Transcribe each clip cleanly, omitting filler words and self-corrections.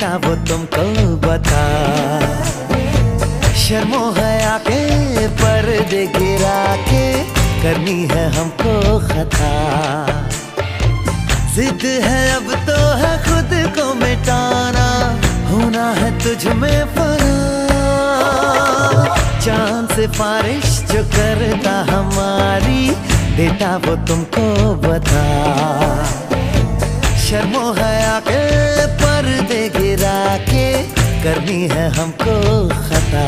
देता वो तुमको बता। शर्मो हया के पर्दे गिरा के करनी है हमको खता। जिद है अब तो है खुद को मिटाना, होना है तुझ में फना। चांद से बारिश जो करता हमारी, देता वो तुमको बता। शर्मो हया के पर्दे गिरा के करनी है हमको खता।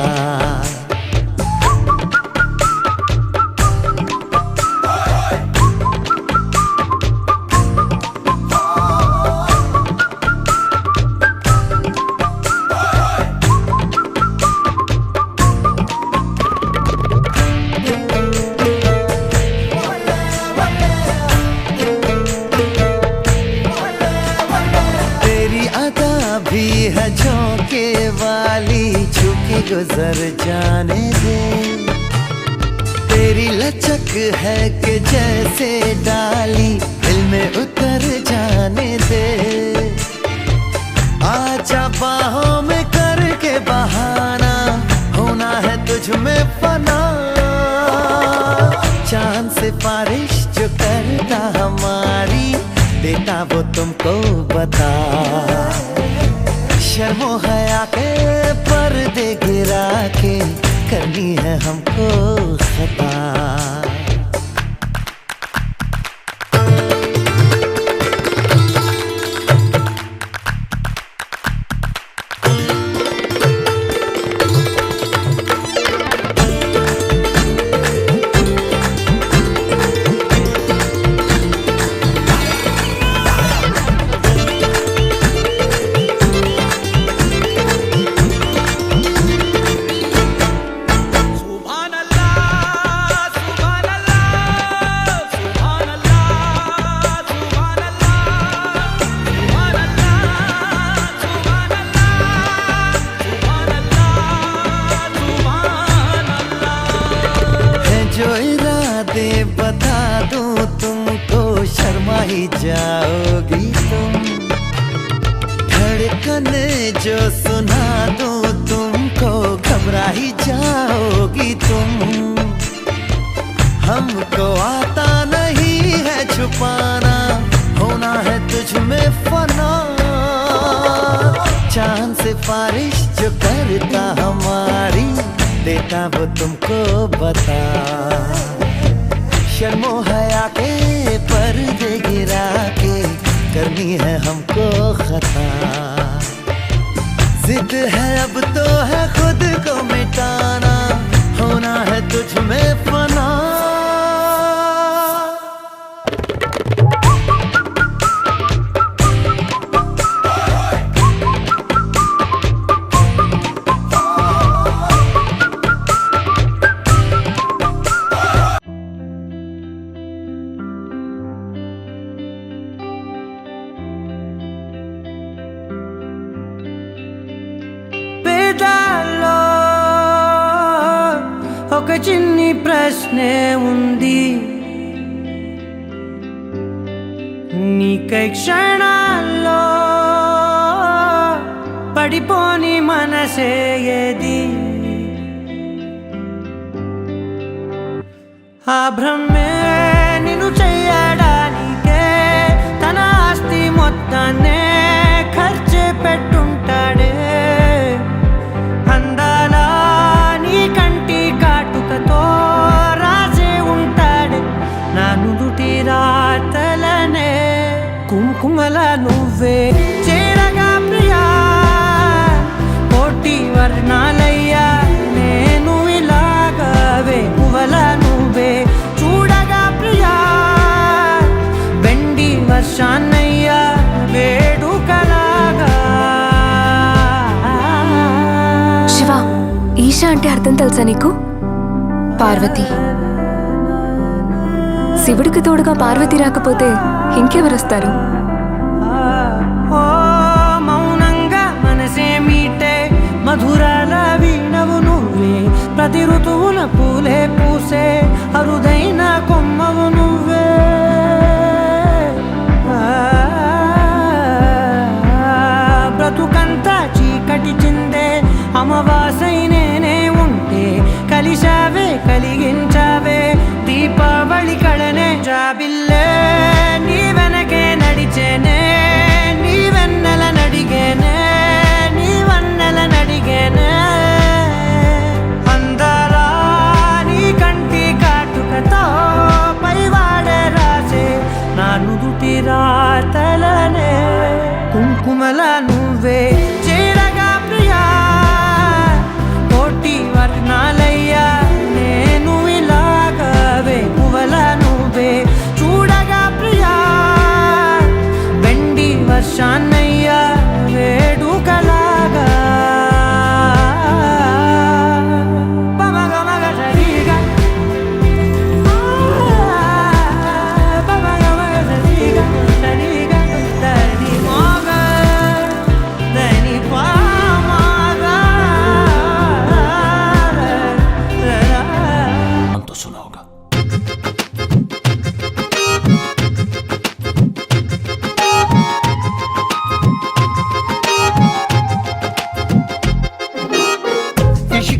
भी है झोंके वाली, झुकी गुजर जाने दे। तेरी लचक है कि जैसे डाली, दिल में उतर जाने दे। आजा बाहों में करके बहाना, होना है तुझ में फना। चांद से बारिश जो करता हमारी, देता वो तुमको बता। शर्मो हया के पर्दे गिरा के करनी है हमको खता। जो इरादे बता दूं तुमको, शर्मा ही जाओगी तुम। धड़कन जो सुना दूं तुमको, घबरा ही जाओगी तुम। हमको आता नहीं है छुपाना, होना है तुझ में फना। चांद से बारिश जो करता हमारी, देता वो तुमको बता। शर्मो हया के पर्दे गिरा के करनी है हमको खता। जिद है अब तो है खुद को मिटाना, होना है तुझ में फना। ఒక చిన్ని ప్రశ్నే ఉంది, నీకై క్షణాల్లో పడిపోని మనసే ఏది? ఆ భ్రమే నిన్ను చెయ్యడానికే తన ఆస్తి మొత్తాన్నే ఖర్చు పెట్టుంటాడే. అందాల నీ కంటి కాటుకతో రాసే ఉంటాడే నా నుదుటి రాతలనే. కుంకుమల నువ్వే చేరగా ప్రియా, కోటి వర్ణాలయ్యా నేను ఇలాగవే. పువ్వల నువ్వే చూడగా ప్రియా, వెండి వర్షాన్నయ్యా వేడుకలాగా. శివ, ఈశా అంటే అర్థం తెలుసా నీకు? పార్వతి. శివుడికి తోడుగా పార్వతి రాకపోతే ఇంకెవరొస్తారు? మౌనంగా మనసే మీటే మధురాల వీణవు నువ్వే. ప్రతి ఋతువుల పూలే పూసే అరుదైన కొమ్మవు నువ్వే. బ్రతుకంతా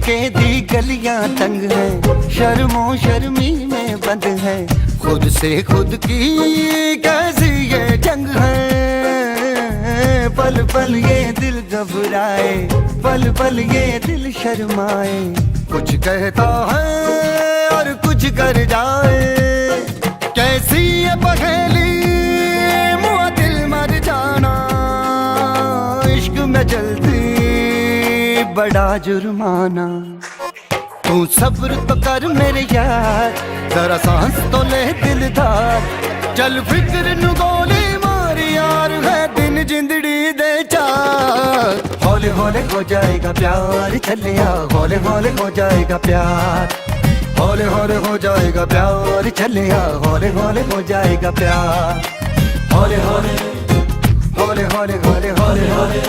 के दी गलियां तंग है, शर्मो शर्मी में बंद है, खुद से खुद की कैसी ये जंग है। पल पल ये दिल घबराए, पल पल ये दिल शर्माए, कुछ कहता है और कुछ कर जाए। कैसी ये पहेली मुआ दिल मर जाना, इश्क में जल्दी बड़ा जुर्माना। तू सब्र तो कर मेरे यार, जरा सांस तो ले दिलदार, चल फिक्र नु गोली मार यार, है दिन जिंदड़ी दे चार। हौले हौले हो जाएगा प्यार, चलिया हौले हौले हो जाएगा प्यार, हौले हौले हो जाएगा प्यार, चलिया हौले हौले हो जाएगा प्यार। हौले हौले हौले हौले हौले हौले हौले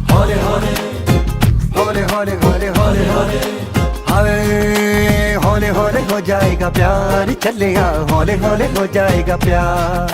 हौले हौले हौले हौले हौले हौले हौले हाय, हौले हौले हो जाएगा प्यार, चलेगा हौले हौले हो जाएगा प्यार।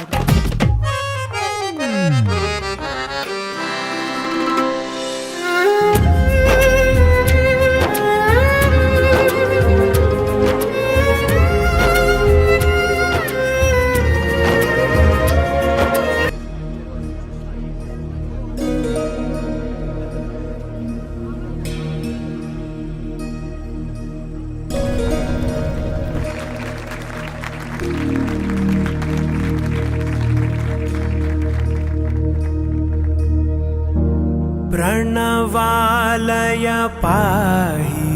प्रणवालय पाहि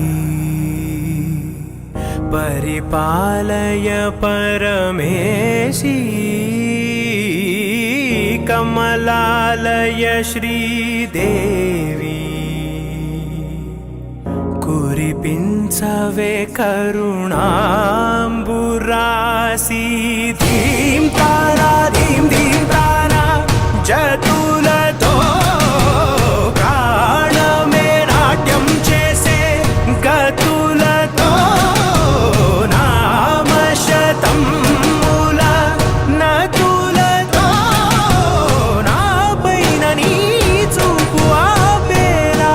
परिपालय परमेशी, कमलालय श्रीदेवी कुरिपिंचवे करुणांबुरासी। धीम तारा धीम धीम तारा जतुलतो గతులతో నామశతం మూల నతులతో నా పైన నీ చూపు ఆపేలా।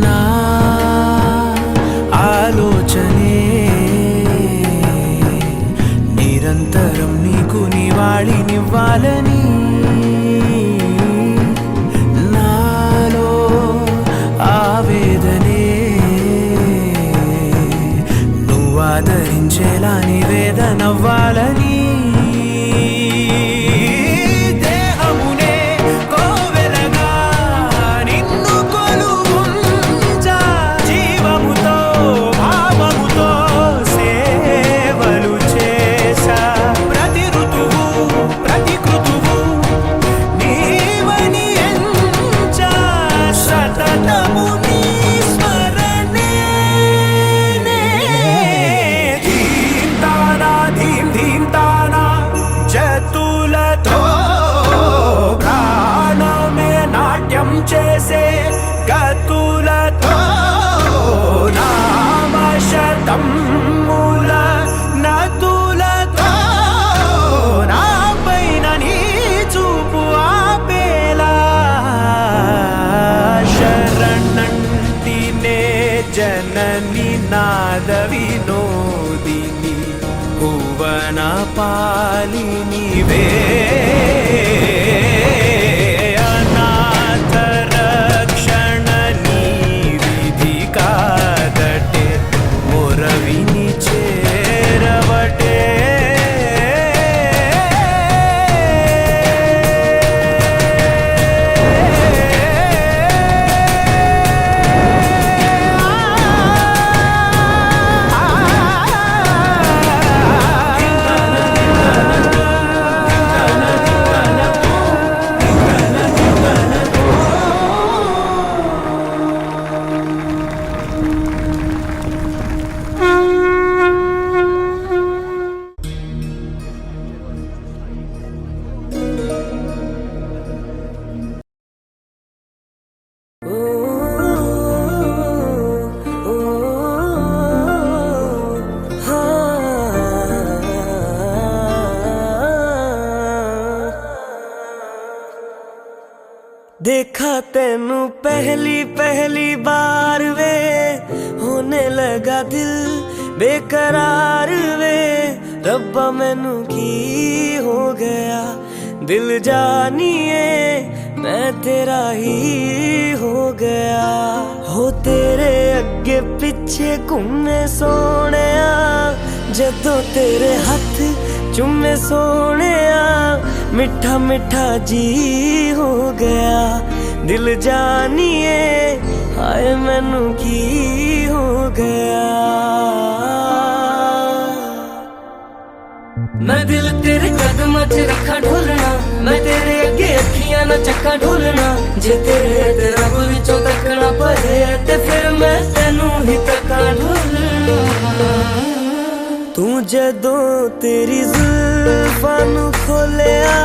నా ఆలోచనే నిరంతరం నీకు నివాళినివ్వాలని, నాలో ఆవేదనే నువ్వు ఆదరించేలా నివేదనవ్వాలని। చేసే గతులతో నామశతం మూల నతులతో నా పైన నీ చూపు ఆపేలా। శరణంటినే జనని నాద వినోదిని భువన పాలినివే, అనాథ రక్షణ నీ देखा तेनू पहली पहली बार वे, होने लगा दिल बेकरार वे। रब्बा मैनू की हो गया, दिल जानिए मैं तेरा ही हो गया। हो तेरे अगे पिछे घूमे सोहणिया, जदों तेरे हथ चुमे सोहणिया, मिठा मिठा जी हो गया। दिल जानिए हाय मैनू की हो गया। मैं दिल तेरे कदमां च रखा ढोलना, मैं तेरे अगे अखियां ना चक्का ढोलना। जे तेरे रब विचों तकना पए ते फिर मैं तेनू ही तक्का ढोलना। तू जदों तेरी जुल्फां नू खोलिया,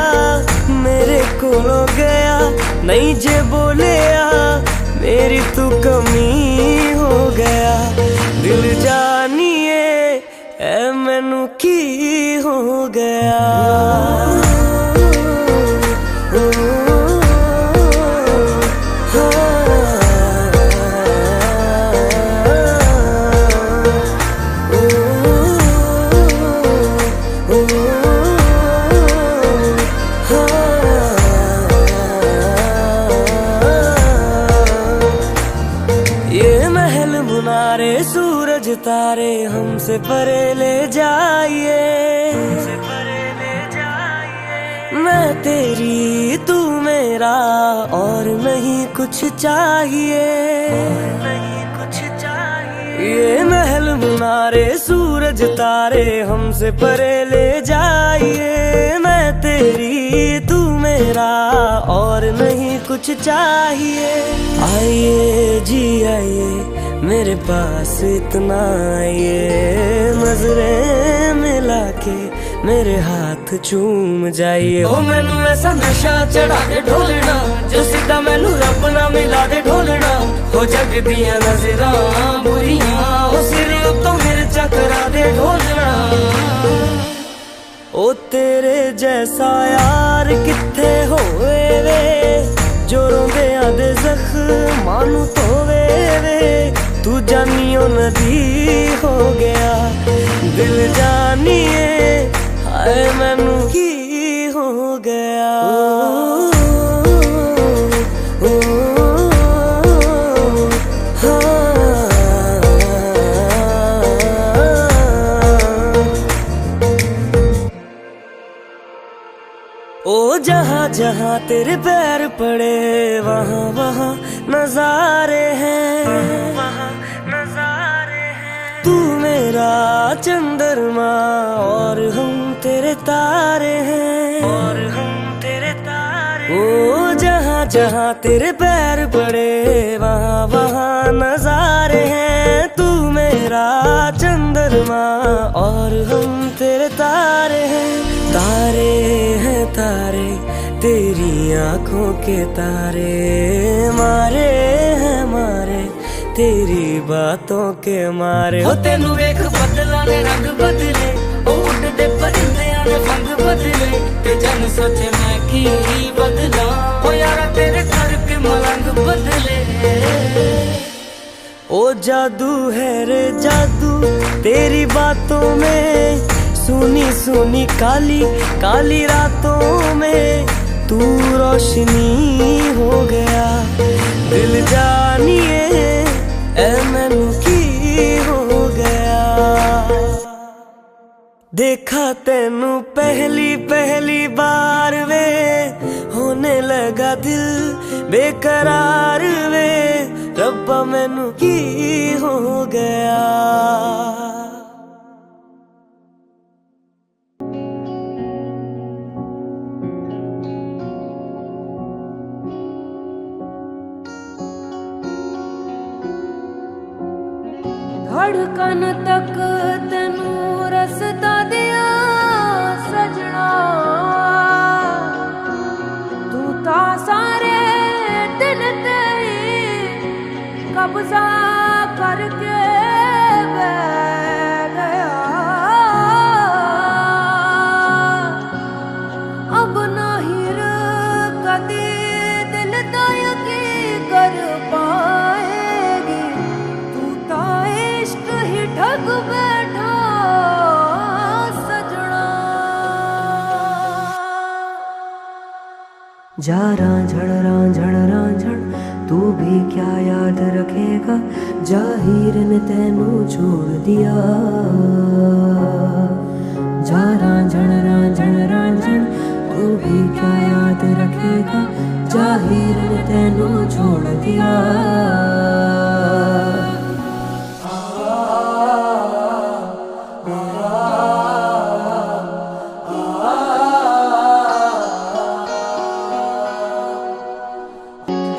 मेरे कोलों गया नहीं जे बोलिया, मेरी तू कमी हो गया। दिल जानिए ऐ मैनू की हो गया। सूरज तारे हमसे परे ले जाइए, मैं तेरी तू मेरा और नहीं कुछ चाहिए। ये महल मुनारे सूरज तारे हमसे परे ले जाइए, मैं तेरी तू मेरा और नहीं कुछ चाहिए। आइए जी आइए मेरे पास इतना आइए, नजरें मिला के मेरे हाथ चूम जाइए। ओ मैनू ऐसा नशा चढ़ा दे ढोलना, जो सीधा मैनू रब ना मिला दे ढोलना। हो जग दियां नजरां बुरियां, ओ सिर उत्तों मिर्चा करा दे ढोलना। ओ तेरे जैसा यार किथे होवे वे, जो रोंदियां दे जख्मां नू धोवे वे। तू जानियो नदी हो गया, दिल जानिए हाय मैनू की हो गया। ओ जहाँ जहाँ तेरे पैर पड़े, वहाँ वहाँ नजारे हैं, तू मेरा चंद्रमा और हम तेरे तारे हैं, ओ जहाँ जहाँ तेरे पैर पड़े, वहाँ वहाँ नजारे हैं। तू मेरा चंद्रमा और हम तेरे तारे हैं। तारे हैं तारे तेरी आंखों के तारे, मारे हैं मारे तेरी बातों के मारे। हो तेनू वेख बदलां ने रंग बदले, ओ उड़दे परिंदियां ने फंग बदले, ते जन सोचे मैं की बदला। ओ यारा तेरे करके मलंग बदले। ओ जादू है रे जादू तेरी बातों में, सुनी सुनी काली काली रातों में तू रोशनी हो गया। दिल जानिए ऐ मैनू की हो गया। देखा तेनू पहली पहली बार वे, होने लगा दिल बेकरार वे। रब्बा मैनू की हो गया। धड़कन तक तेनू रसता दिया सजना, तू ता सारे दिन ते ही कब्जा करके बैठ गया। अब नहीं कदी दिल दा जा रांझण तू भी क्या याद रखेगा, जाहिर ने तेनू छोड़ दिया। जा रांझण तू भी क्या याद रखेगा, जाहिर ने तेनू छोड़ दिया।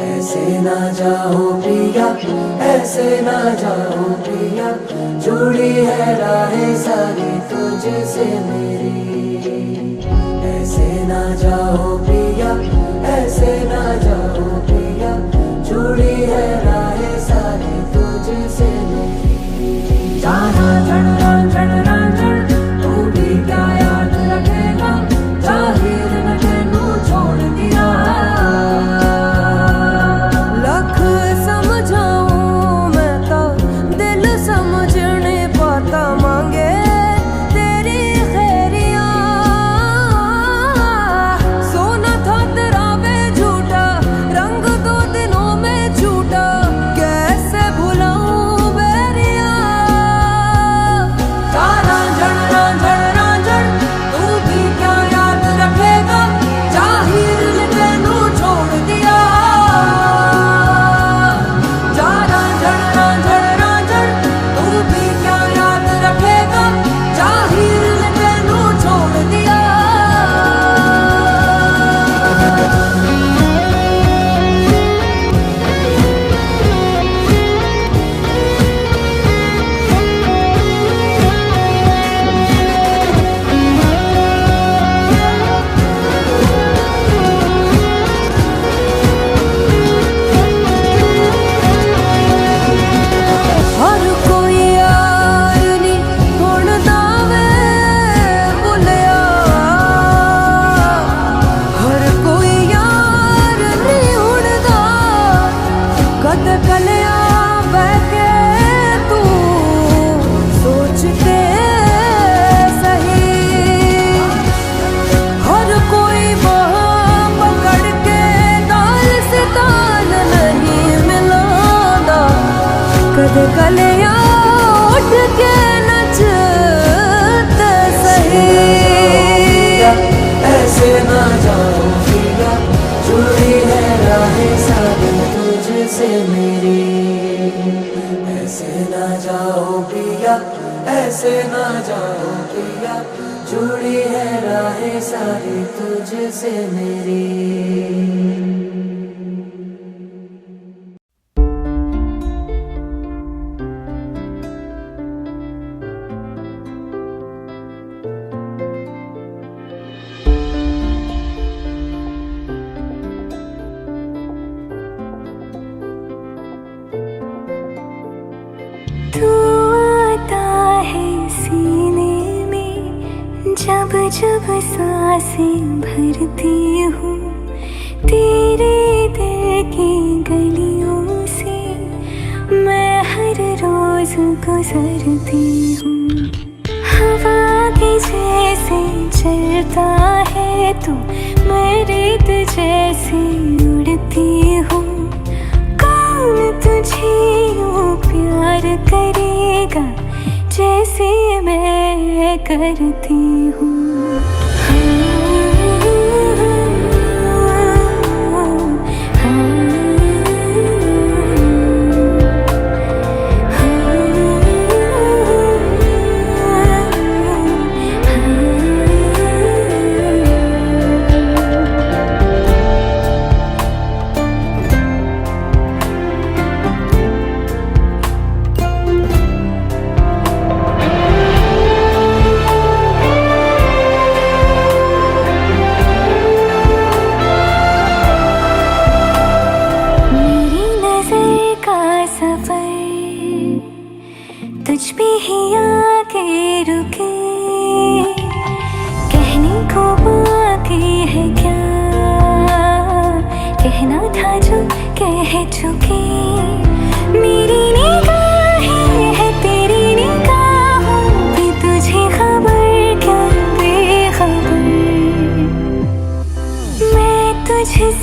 ऐसे ना जाओ प्रिया, ऐसे ना जाओ प्रिया, जुड़ी है राहें सारी तुझसे मेरी। ऐसे ना जाओ प्रिया, ऐसे ना जाओ प्रिया, जुड़ी है राहें सारी तुझसे मेरी। जाना रांझण तू भी क्या याद रखेगा, जाहिर ने तेनू छोड़ दिया। कलियां उठ के नचते सही। ऐसे ना जाओ प्रिया, जुड़ी है राहें सारी तुझसे मेरी। ऐसे ना जाओ प्रिया, ऐसे ना जाओ प्रिया, जुड़ी है राहें सारी तुझसे मेरी। जब सांसें भरती हूँ तेरे दिल की गलियों से, मैं हर रोज गुजरती हूँ। हवा के जैसे चलता है तू, मैं रेत जैसे उड़ती हूँ। कौन तुझे यूँ प्यार करेगा जैसे मैं करती हूँ। तुझ पे ही आके रुके, कहने को बाकी है क्या, कहना था जो कह चुके। मेरी निगाहें है तेरी निगाहों पे, तुझे खबर क्या बेखबर। मैं तुझसे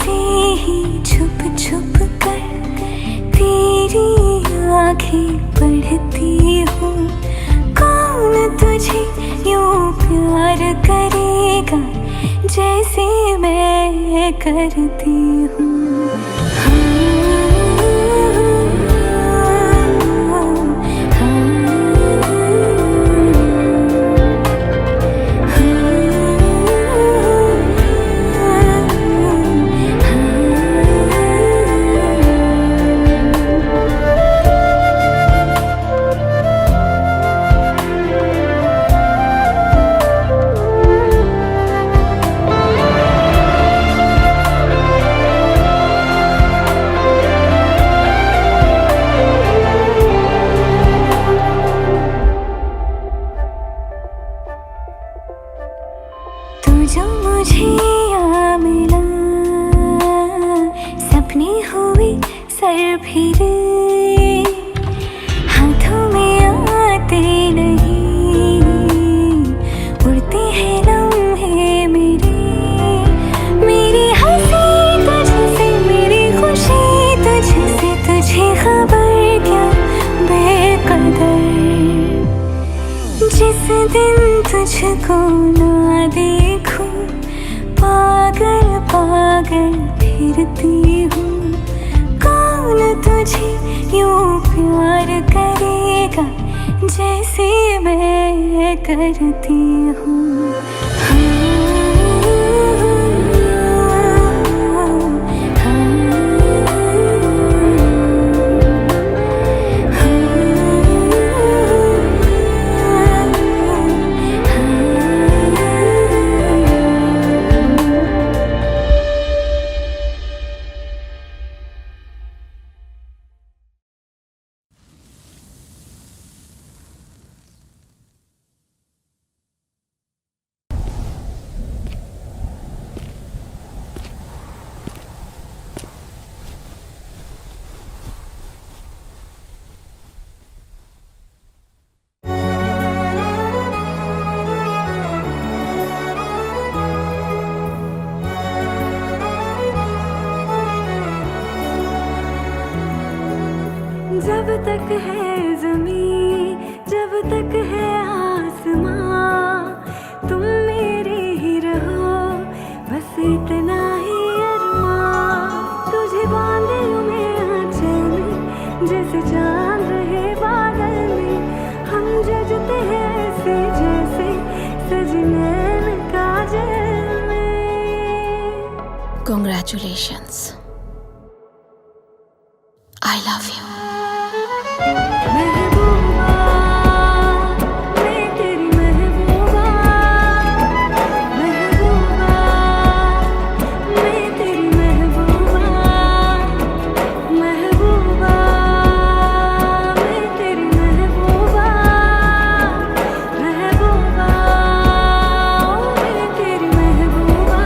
आंखें पढ़ती हूँ। कौन तुझे यूं प्यार करेगा जैसे मैं करती हूँ। जो मुझे यहाँ मिला सपने हुए सर फिरे, हाथों में आते नहीं, उड़ते हैं लम्हे मेरे। मेरी हंसी तुझसे, मेरी खुशी तुझसे, तुझे खबर क्या बेकदर। जिस दिन तुझको ना देखूं पागल पागल फिरती हूँ। कौन तुझे यूं प्यार करेगा जैसे मैं करती हूँ। जब तक है ज़मीं, जब तक है आसमां, तुम मेरे ही रहो, बस इतना ही अरमां। तुझे बांधे हूँ मैं आंचल में, जैसे चांद रहे बादल में। हम जजते हैं ऐसे जैसे सजनैन काजल में। Congratulations. I love you. महबूबा मैं तेरी महबूबा, महबूबा मैं तेरी महबूबा, महबूबा मैं तेरी महबूबा, महबूबा मैं तेरी महबूबा।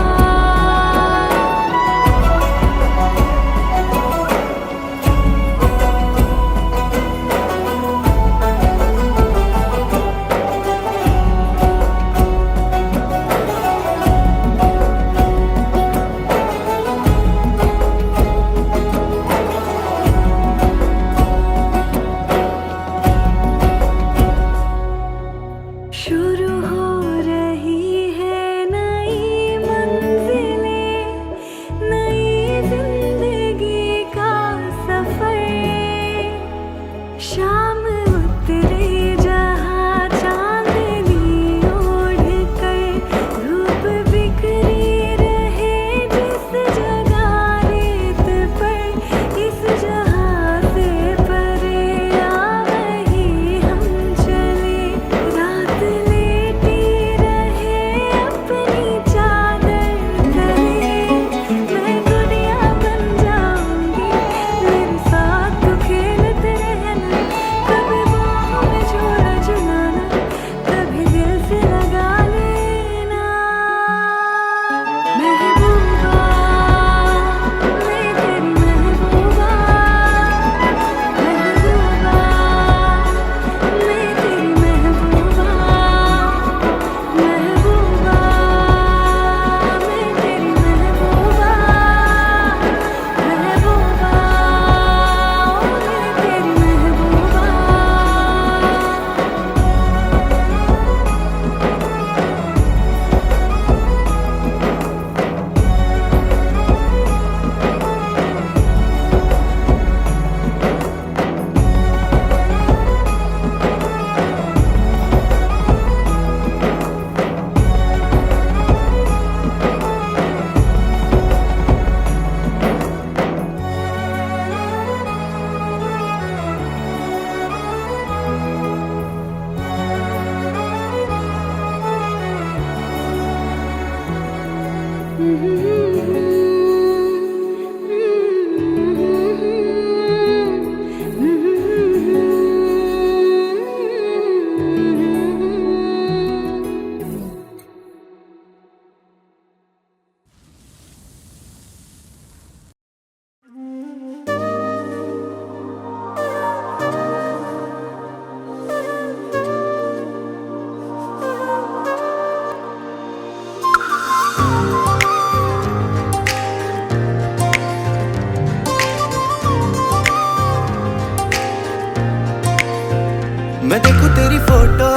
मैं देखूं तेरी फोटो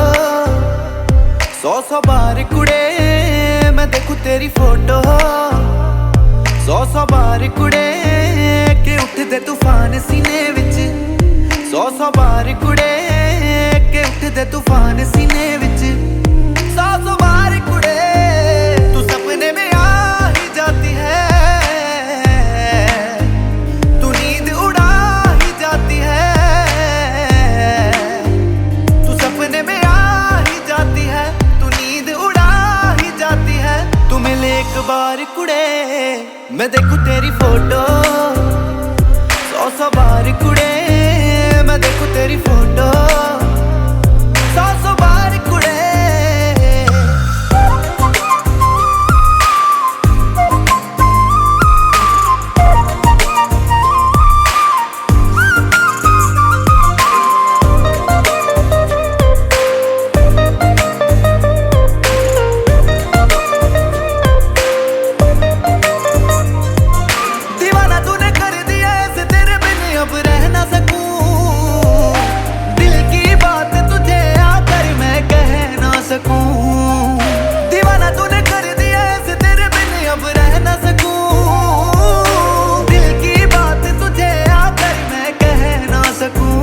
100 बार कुड़े मैं देखूं तेरी फोटो 100 बार कुड़े के उठदे तूफान सीने विच 100 बार कुड़े के उठदे तूफान सीने विच 100 बार कुड़े तू सपने में आ ही जाती है तू नींद उड़ा ही जाती है तू सपने में आ ही जाती है तू नींद उड़ा ही जाती है तू मिले एक बार कुड़े मैं देखूं तेरी फोटो 100 बार कुड़े मैं देखूं तेरी फोटो 100 बार कुड़े दीवाना तूने कर दिया ऐसे तेरे बिन अब रह ना सकूं दिल की बात तुझे आकर मैं कह ना सकूं दीवाना तूने कर दिया ऐसे तेरे बिन अब रह ना सकूं दिल की बात तुझे आकर मैं कह ना सकूं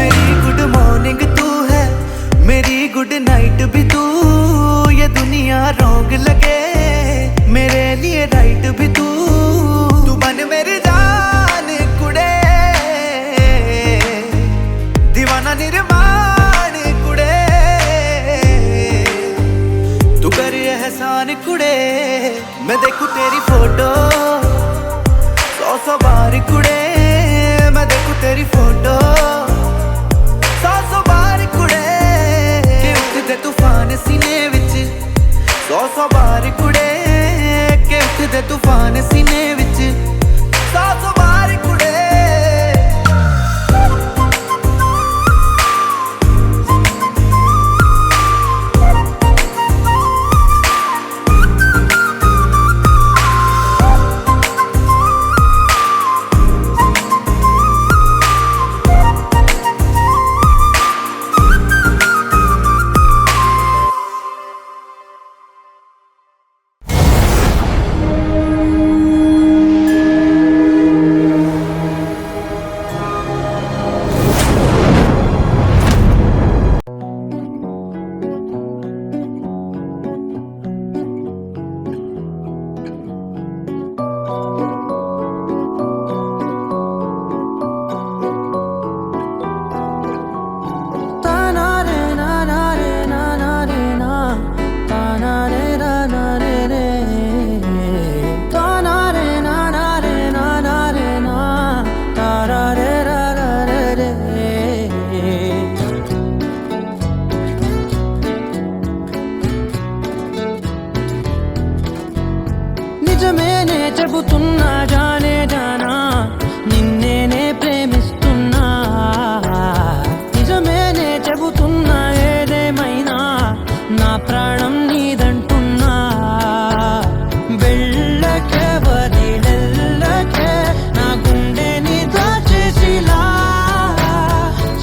मेरी गुड मॉर्निंग तू है मेरी गुड नाइट भी तू ये दुनिया रॉन्ग लगे मेरे लिए राइट भी तू तू बन मेरी जान कुड़े दीवाना निर्माण कुड़े तू कर एहसान कुड़े मैं देखूं तेरी फोटो 100 बार कुड़े मैं देखूं तेरी फोटो 100 बार कुड़े के उठदे तूफान सीने विच 100 बार कुड़े के उठदे तूफान सीने विच 100 बार कुड़े నిజమేనే చెబుతున్నా జానే జానా నిన్నేనే ప్రేమిస్తున్నా నిజమేనే చెబుతున్నా ఏదేమైనా నా ప్రాణం నీదంటున్నా వెళ్ళకే వదిలెళ్ళకే నా గుండెని దాచేసిలా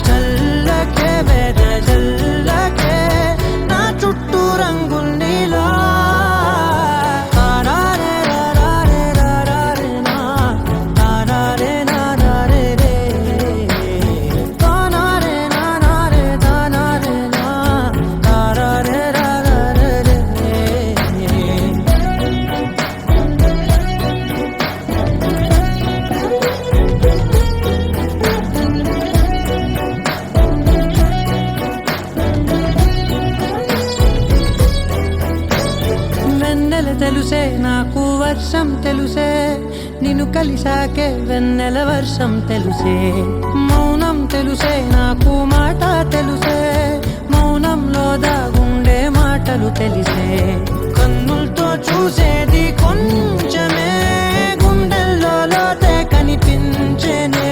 చల్లకే వెదజల్లకే నా చుట్టూ రంగుల్నిలా తెలుసే నాకు వర్షం తెలుసే నిన్ను కలిసాకే వెన్నెల వర్షం తెలుసే మౌనం తెలుసే నాకు మాట తెలుసే మౌనంలో దాగుండే మాటలు తెలిసే కన్నులతో చూసేది కొంచెమే గుండెల్లో లోతే కనిపించేనే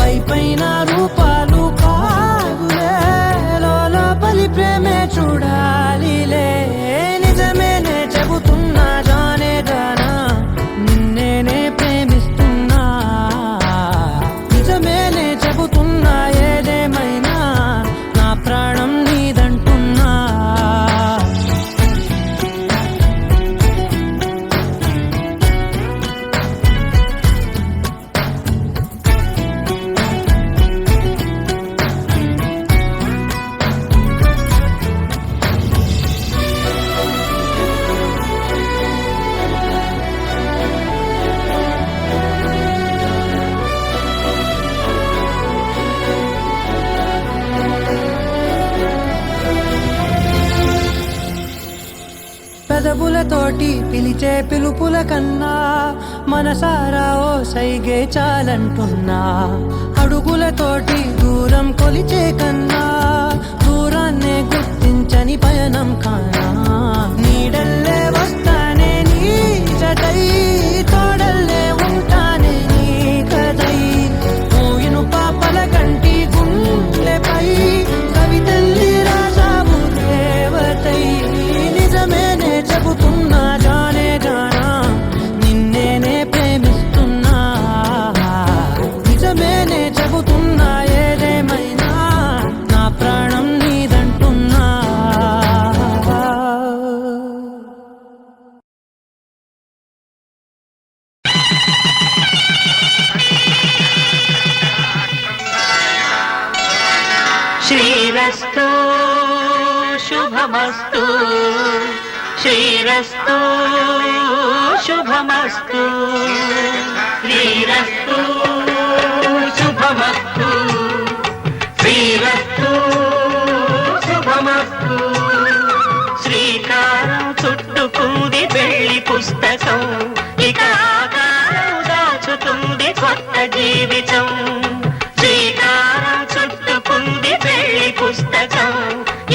పై పైన రూపాలు కాగులే లోపలి ప్రేమే చూడాలిలే నిజమేనే చెబుతున్నా జానే జానా నిన్నేనే ప్రేమిస్తున్నా నిజమేనే చెబుతున్నా ఏదేమైనా నా పెదవులతోటి పిలిచే పిలుపుల కన్నా మనసారా ఓ సైగే చాలంటున్నా. అడుగులతోటి దూరం కొలిచే కన్నా దూరాన్నే గుర్తించని పయనం కానా. నీడల్లే వస్తానే నీ జతై, తోడల్లే ఉంటానే నీ కదై. మూయిను పాపల కంటి గుండెపై కవితల్లి రాజావు దేవతై. నిజమేనే చెబుతున్నా జానే జానా, నిన్నేనే ప్రేమిస్తున్నా. నిజమేనే చెబుతున్నా ఏదేమైనా నా ప్రాణం నీదంటున్నా. శ్రీరస్తు శుభమస్తు, శ్రీరస్తు శుభమస్తు, శ్రీరస్తు శుభమస్తు, శ్రీరస్తు శుభమస్తు. శ్రీకారం చుట్టుకుంది పెళ్లి పుస్తకం, ఇక ఆకారం దాచుతుంది కొత్త జీవితం. శ్రీకారం చుట్టుకుంది పెళ్లి పుస్తకం,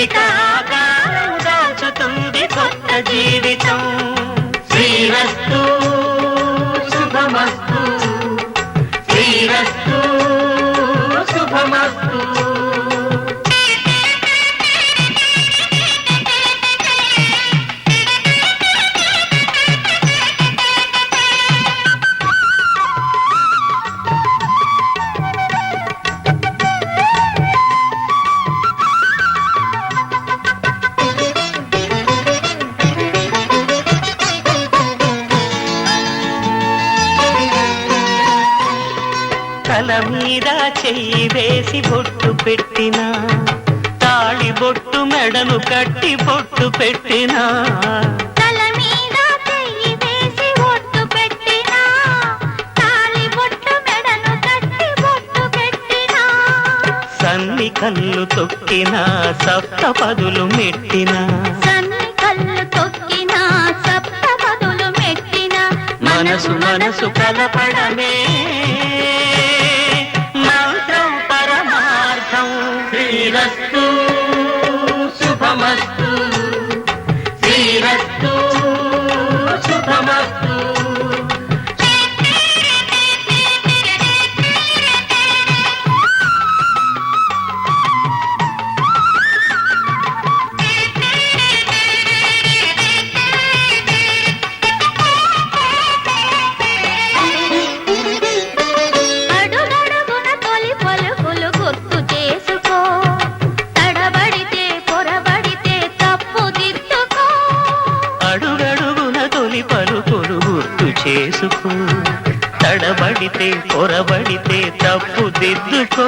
ఇక ఆకారం దాచుతుంది కొత్త జీవితం. శ్రీరస్తు శుభమస్తు, శ్రీరస్తు శుభమస్తు. తల మీద చెయ్యి వేసి బొట్టు పెట్టినా, తాళి బొట్టు మెడను కట్టి బొట్టు పెట్టినా. తల మీద చెయ్యి వేసి బొట్టు పెట్టినా, తాళి బొట్టు మెడను కట్టి బొట్టు పెట్టినా. సన్ని కళ్ళు తొక్కినా, సప్తపదులు మెట్టినా, సన్ని కళ్ళు తొక్కినా, సప్తపదులు మెట్టినా. మనసు మనసు కలపడమే మంత్రం పరమార్థం. శ్రీరస్తు శుభమస్తు, శ్రీరస్తు శుభమస్తు. అడుగడుగున తొలి పలుకులు గుర్తు చేసుకో, తడబడితే పొరబడితే తప్పు దిద్దుకో. అడుగడుగున తొలి పలుకులు గుర్తు చేసుకో, తడబడితే పొరబడితే తప్పు దిద్దుకో.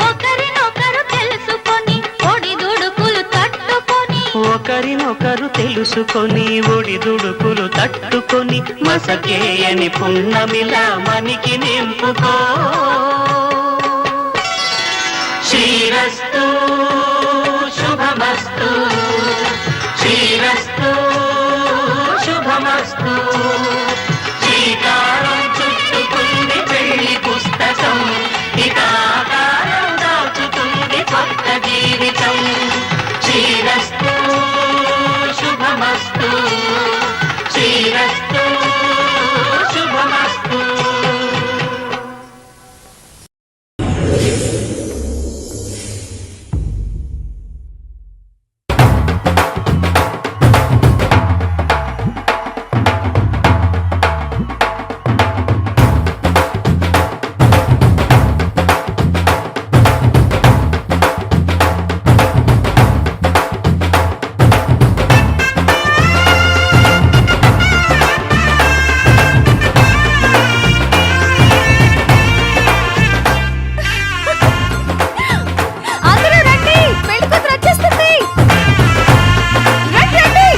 ఒకరినొకరు తెలుసుకొని ఒడిదుడుకులు తట్టుకొని, ఒకరినొకరు తెలుసుకొని ఒడిదుడుకులు తట్టుకొని మసకేయని పున్నమిలా మనికి నింపుకో. శ్రీరస్తు శుభమస్తు, శ్రీరస్తు శుభమస్తు. శ్రీకారం చుట్టుకుంది పెళ్లి పుస్తకం, ఇక ఆకారం దాచుతుంది కొత్త జీవితం. శ్రీరస్తు శుభమస్తు, శ్రీరస్తు శుభమస్తు. అందరూ రండి, పెళ్లి కూతురు వచ్చేస్తుంది. రండి రండి.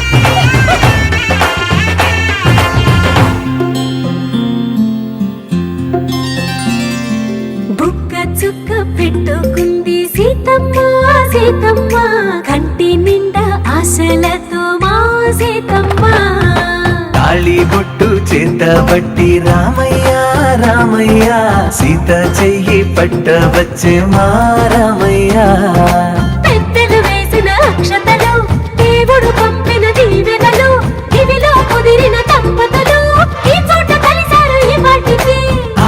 బుక్క చుక్క పెట్టుకుంది సీతమ్మ సీతమ్మ, కంటి నిండా ఆశలతో మా సీతమ్మ. తాళి బొట్టు చేతబట్టి రామయ్య రామయ్య సీత చెయ్యి పట్టవచ్చే మా రామయ్య. పెద్దలు వేసిన అక్షతలు దేవుడు పంపిన దీవెనలు ఇవిలో కుదిరిన దంపతులు ఈ చోట కలిశారు ఈ వాటికి.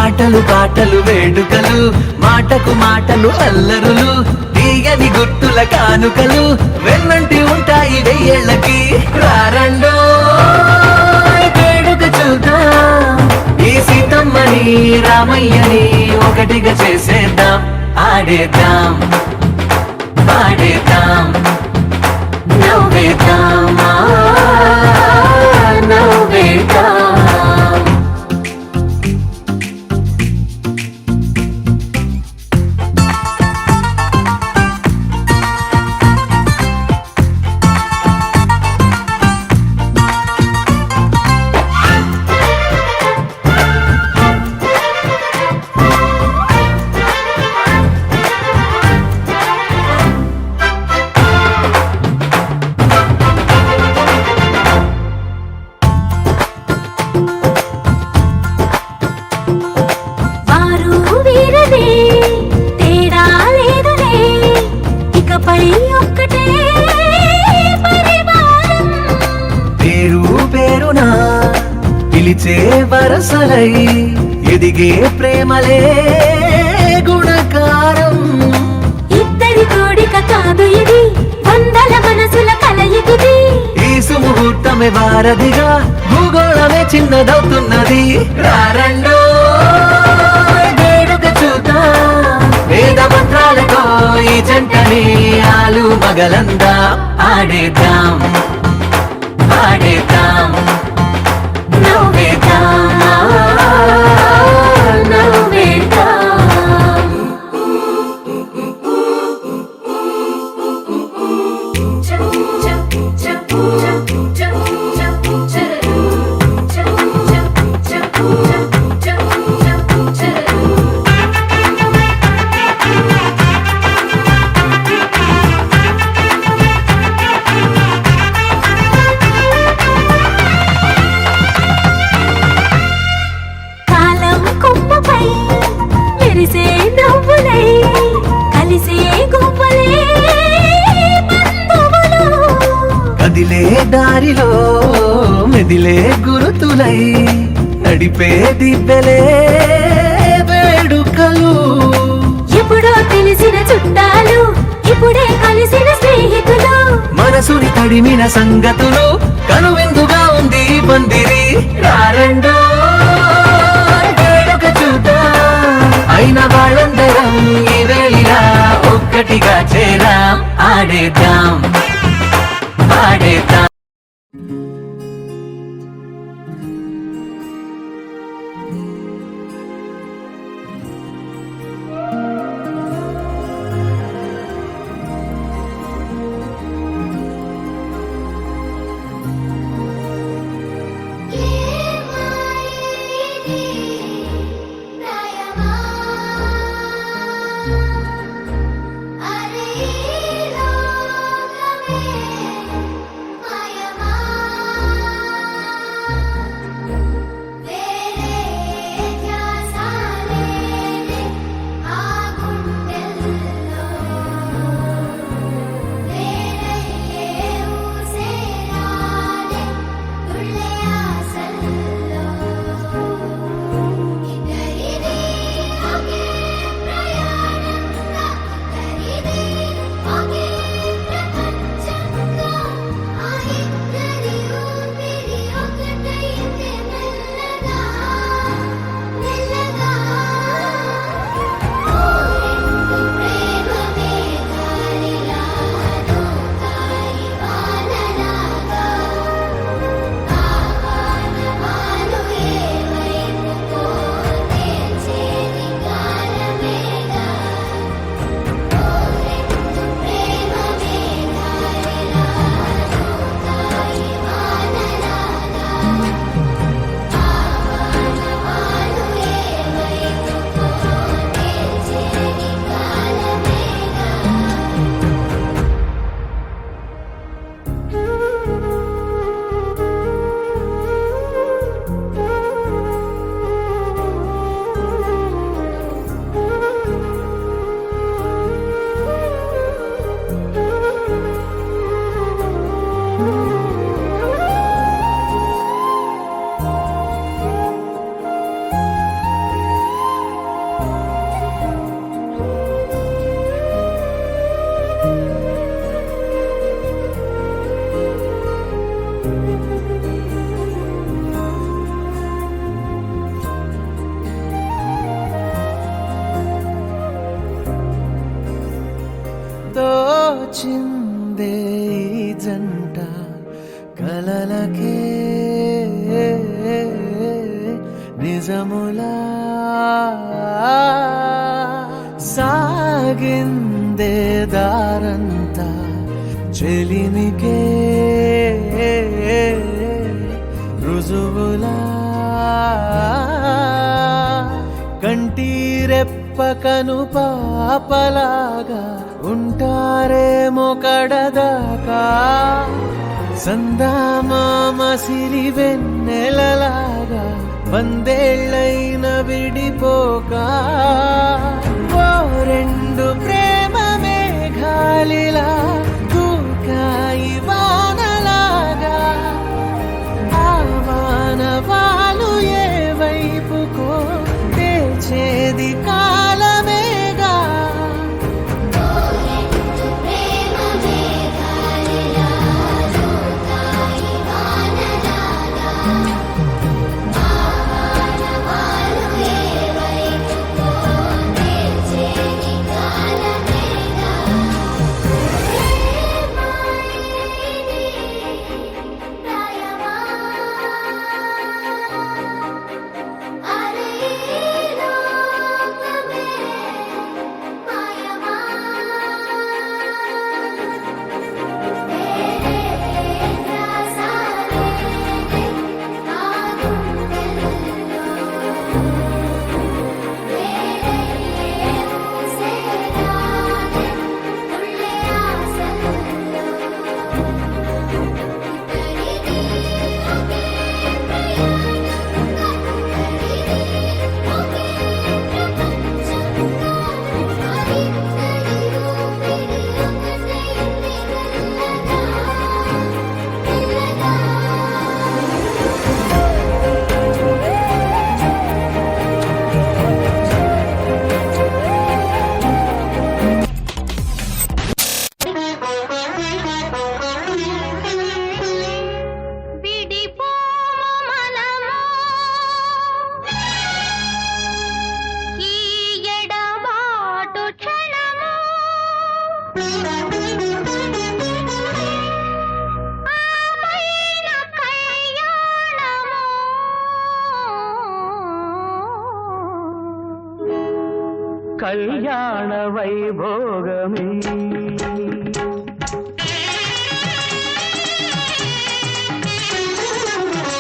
ఆటలు పాటలు వేడుకలు మాటకు మాటలు అల్లరులు తీయని గుర్తుల కానుకలు వెన్నంటి ఉంటాయి వెయ్యేళ్ళకి. రారండో వేడుక చూద్దాం ఈ సీతమ్మని రామయ్యని ఒకటిగా చేసేద్దాం. ఆడేద్దాం పాడేద్దాం నవ్వేద్దాం నవ్వేద్దాం. వారు వీరనే తేడా లేదులే ఇకపై ఒక్కటే పరివారం. పేరు పేరునా పిలిచే వరసలై ఎదిగే ప్రేమలే గుణకారం. ఇద్దరి కోడిక కాదు ఇది వందల మనసుల కలయికిది. ఈ సుముహూర్తమే వారధిగా భూగోళమే చిన్నదవుతున్నది. రారండో వేడుక చూద్దాం వేద మంత్రాలతో ఈ జంటని ఆలు మగలందా. ఆడేద్దాం పాడేద్దాం నవ్వేద్దాం నవ్వేద్దాం. కాలం కొమ్మపై మెరిసే నవ్వులై కలిసే గువ్వలే బంధువులు. కదిలే దారిలో మెదిలే గురుతులై నడిపే దిబ్బెలే వేడుకలు. ఎప్పుడో తెలిసిన చుట్టాలు ఇప్పుడే కలిసిన స్నేహితులు. మనసుని తడిమిన సంగతులు కనువిందుగా ఉంది ఈ పందిరి. రారండో వేడుక చూద్దాం అయిన వాళ్ళందరం ఈ వేళ ఒక్కటిగా చేరాం. ఆడేద్దాం పాడేద్దాం. అరే లోకమే సాగిందే దారంతా చెలిమికే రుజువులా కంటిరెప్పకను పాపలాగా ఉంటారేమో కడదాకా సందామామ సిరి వెన్నెలలాగా వందేళ్ళైన విడిపోక ఓ రెండు ప్రేమ మేఘాలిలా దూకాయి వానలాగా ఆ వానవాలు ఏ వైపుకో తెచేది కాలమేగా కళ్యాణ వైభోగమే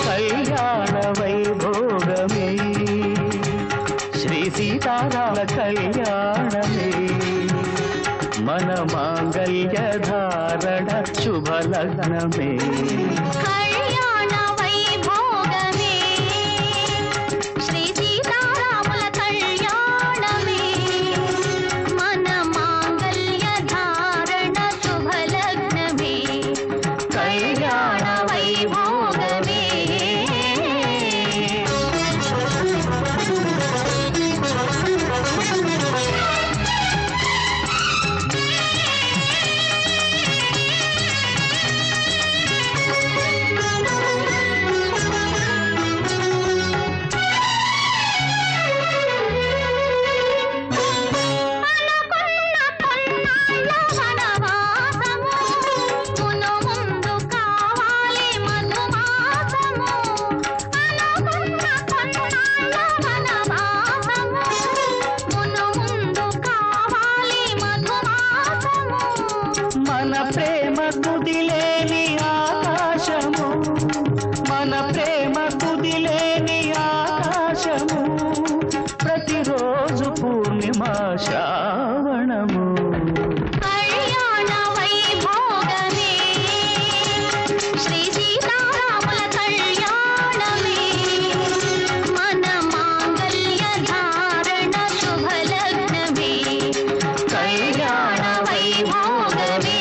కళ్యాణ వైభోగమే శ్రీ సీతారామ కళ్యాణమే మన మాంగళ్య ధారణ శుభ లగ్నమే కళ్యాణ వైభోగమే శ్రీ సీతారాముల కళ్యాణమే మన మాంగళ్య ధారణ శుభ లగ్నమే కళ్యాణ వైభోగమే మన ప్రేమ కుదిలేని ఆకాశము మన ప్రేమ కుదిలేని ఆకాశము ప్రతిరోజు పూర్ణిమ శ్రావణము కళ్యాణ వైభోగమే శ్రీ సీతారాముల కళ్యాణమే మన మాంగళ్య ధారణ శుభ లగ్నమే కళ్యాణ వైభోగమే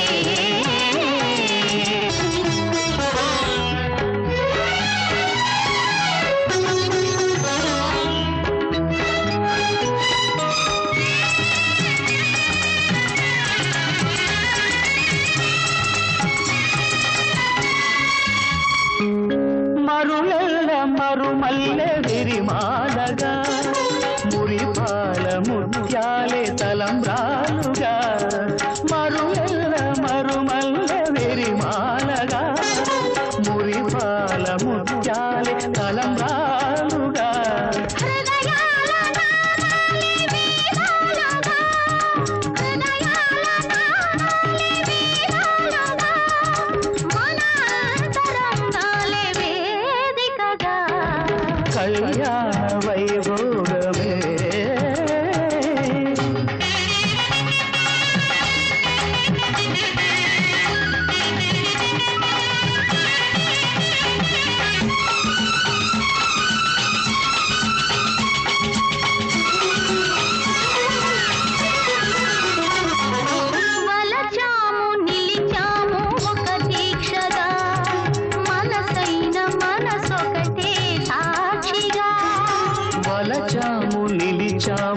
మరులెల్ల మరుమల్లె విరిమాలగా మురిపాల ముత్యాలే తలంబ్రాలుగా మరులెల్ల మరుమల్లె విరిమాలగా మురిపాల ముత్యాలే తలంబ్రాలుగా హృదయాల నాదాలే వీణాలుగా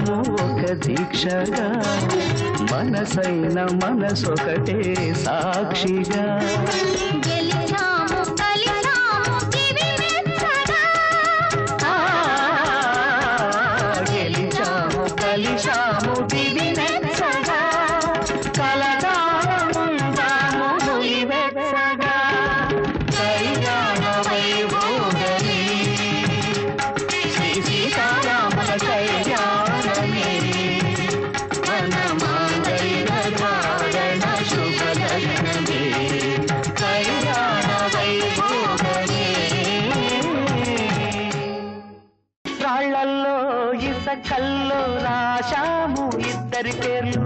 బంధము ఒక దీక్షగా మనసైన మనసొకటే సాక్షిగా గెలిచాము కలిసాము దివి మెచ్చగా గెలిచాము కలిశాము దివి మెచ్చగా కలకాలముందాము నులివెచ్చగా కళ్యాణ వైభోగమే శ్రీ సీతారాముల కళ్యాణమే మన మాంగళ్య ధారణ శుభలగ్నమే కళ్యాణ వైభోగమే రాళ్లల్లో ఇసకల్లో రాశాము ఇద్దరి పేర్లు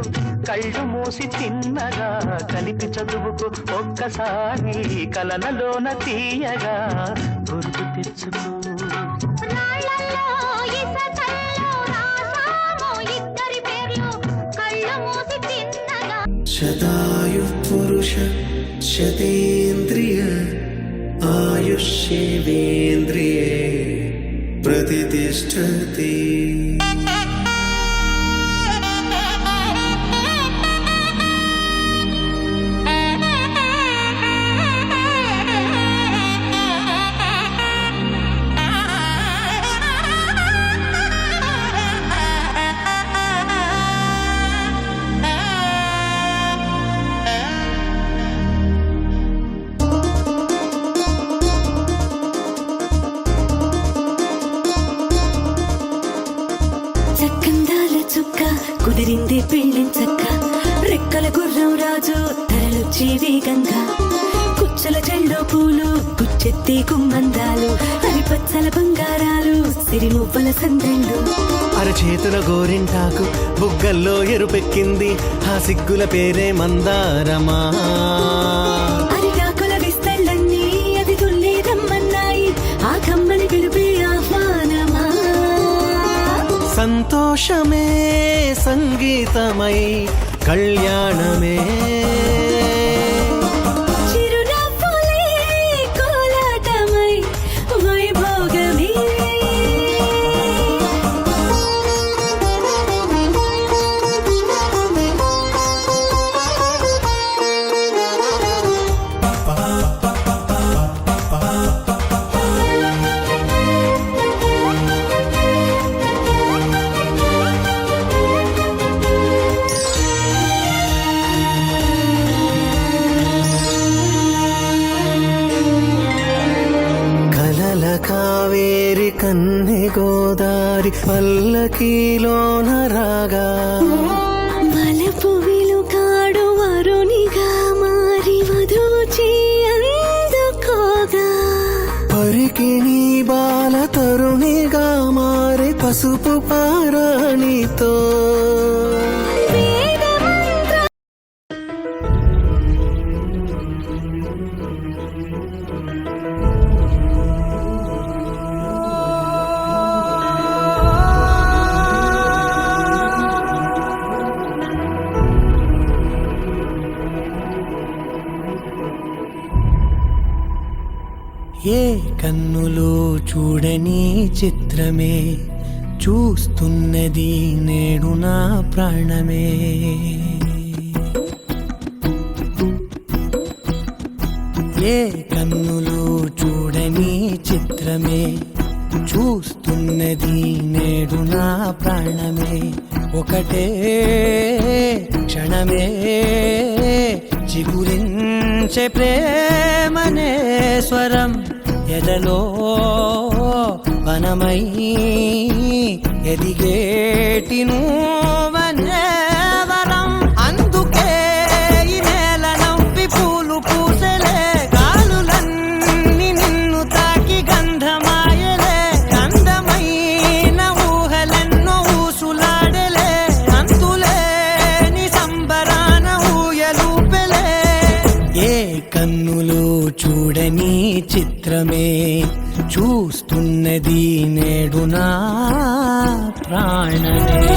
కళ్ళు మూసి తిన్నగా కలిపి చదువుకు ఒక్కసారి కలనలోన తీయగా గుర్తు తెచ్చుకో రాళ్ళల్లో ఇసకల్లో రాసాము ఇద్దరి పేర్లు కళ్ళు మూసి తిన్నగా శతాయు పురుష శతేంద్రియ ఆయుష్యేంద్రియే ప్రతిష్టతి చక్కందాల చుక్క కుదిరింది పెళ్ళించక్క రెక్కల గుర్రం రాజు తరలొచ్చే వేగంగా కుచ్చల చెల్లో పూలు గుచ్చెత్తి కుమ్మందాలు అరిపచ్చల బంగారాలు సిరిమువ్వల సందెళ్ళు అరచేతుల గోరింటాకు బుగ్గల్లో ఎరుపెక్కింది ఆ సిగ్గుల పేరే మందారమా అరిటాకుల విస్తళ్ళన్నీ అది తుల్లి రమ్మన్నాయి ఆ కమ్మని పిలిపి ఆహ్వానమా సంతోషమే సంగీతమై కళ్యాణమే చిరునవ్వులే కోలాటమై వైభోగమే కలల కావేరి కన్నె గోదారి పల్లకీలోన రాగా మలపు విలుకాడు వరునిగా మారి వధూచి అందుకోగా పరికిణి బాల తరుణిగా మారి పసుపు పారాణితో ఏ కన్నులో చూడని చిత్రమే చూస్తున్నది నేడు నా ప్రాణమే ఏ కన్నులో చూడని చిత్రమే చూస్తున్నది నేడు నా ప్రాణమే ఒకటే క్షణమే చిగురించే ప్రేమనే స్వరం ఎదలో వనమై ఎదిగేటి నువ్వనే వరం అందుకే ఈ నేల నవ్వి పూలు పూసలే గాలులన్నీ నిన్ను తాకి గంధమాయలే అందమైన ఊహలెన్నో ఊసులాడలే అంతులేని సంబరాన ఊయలూపెలే ఏ కన్నులో చూడని చిత్రమే చూస్తున్నది నేడు నా ప్రాణమే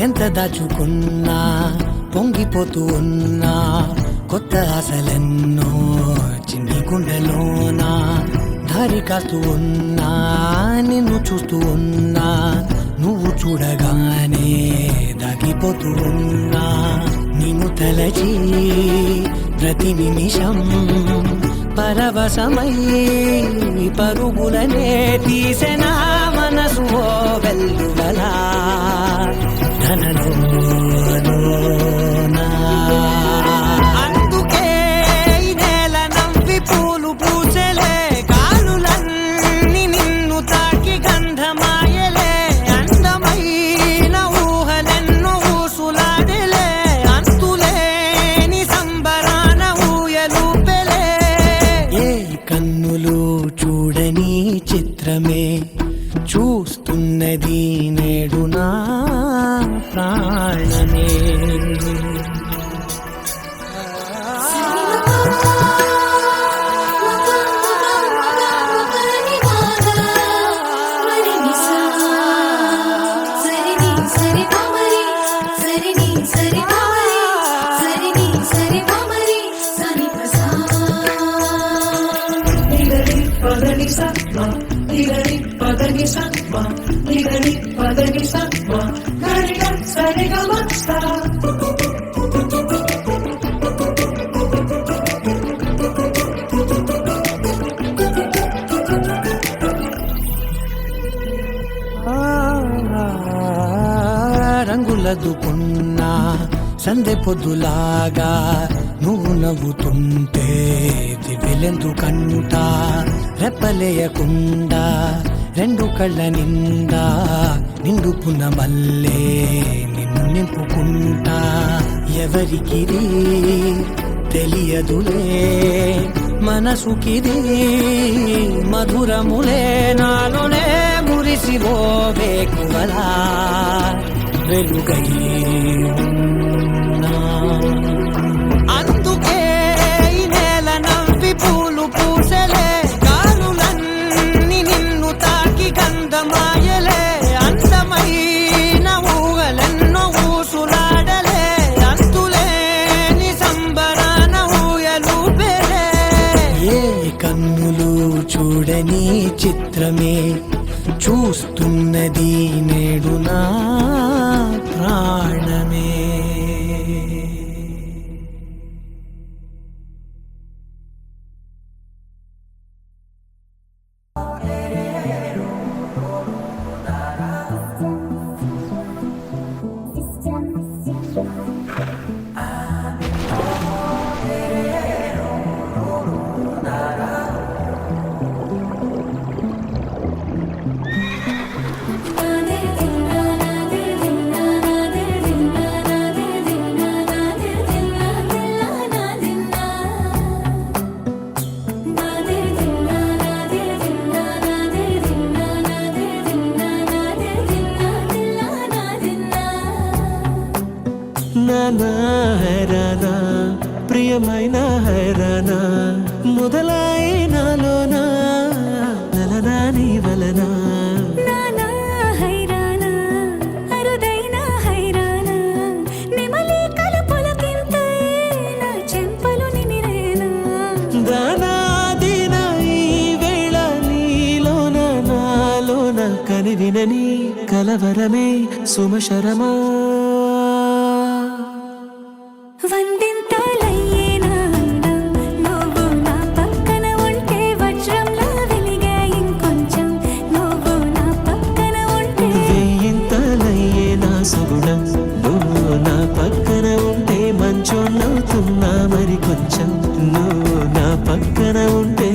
ఎంత దాచుకున్నా పొంగిపోతూ ఉన్నా కొత్త ఆశలెన్నో చిన్ని గుండెలోనా దారి కాస్తూ ఉన్నా నిన్ను చూస్తూ ఉన్నా నువ్వు చూడగానే దాగిపోతూ ఉన్నా నిన్ను తలచి ప్రతి నిమిషం పరవశమై పరుగులనే తీసెనా మనసు ఓ వెల్లువలా ధనలోనా అందుకే ఈ నేల నవ్వి పూలు పూసెలే కాలులన్నీ నిన్ను తాకి గంధమాయలే అందమైన ఊహలెన్నో ఊసులాడలే అంతులేని సంబరాన ఊయలూపెలే ఏ కన్నులు చూడని చిత్రమే చూస్తున్నది నేడు నా ప్రాణమే రంగులదుకున్నా సందె పొద్దులాగా నువ్వు నవ్వుతుంటే దివ్యలెందుకంట రెప్పలేయకుండా రెండు కళ్ళ నిండా నిండుకున్న మల్లే నిన్ను నింపుకుంటా ఎవరికిది తెలియదులే మనసుకిది మధురములే నాలోనే మురిసివో వేకువలా వెలుగై ఉన్నా. అందుకే ఈ నేల నవ్వి పూలు పూసెలే కాలులన్నీ నిన్ను తాకి గంధమాయలే అందమైన ఊహలెన్నో ఊసులాడలే అంతులేని సంబరాన ఊయలూపెలే ఏ కన్నులు చూడని చిత్రమే చూస్తున్నది నేడు నా ప్రాణమే నానా హైరానా ప్రియమైన హైరానా మొదలై నాలోనా నలనా నీ వలనా నానా హైరానా అరుదైన హైరానా నెమలి కలుపులకింతై నా చెంపలు నిమిరేనా దానాదిన ఈ వేళ నీలోన నాలోన కనివినని కలవరమే సుమశరమా వందింతలయ్యేనా నువ్వు నా పక్కన ఉంటే వజ్రంలా వెలిగే ఇంకొంచెం నువ్వు నా పక్కన ఉంటే వేయింతలయ్యే నా సుగుణం నువ్వు నా పక్కన ఉంటే మంచోళ్ళవుతున్నా మరి కొంచెం నువ్వు నా పక్కన ఉంటే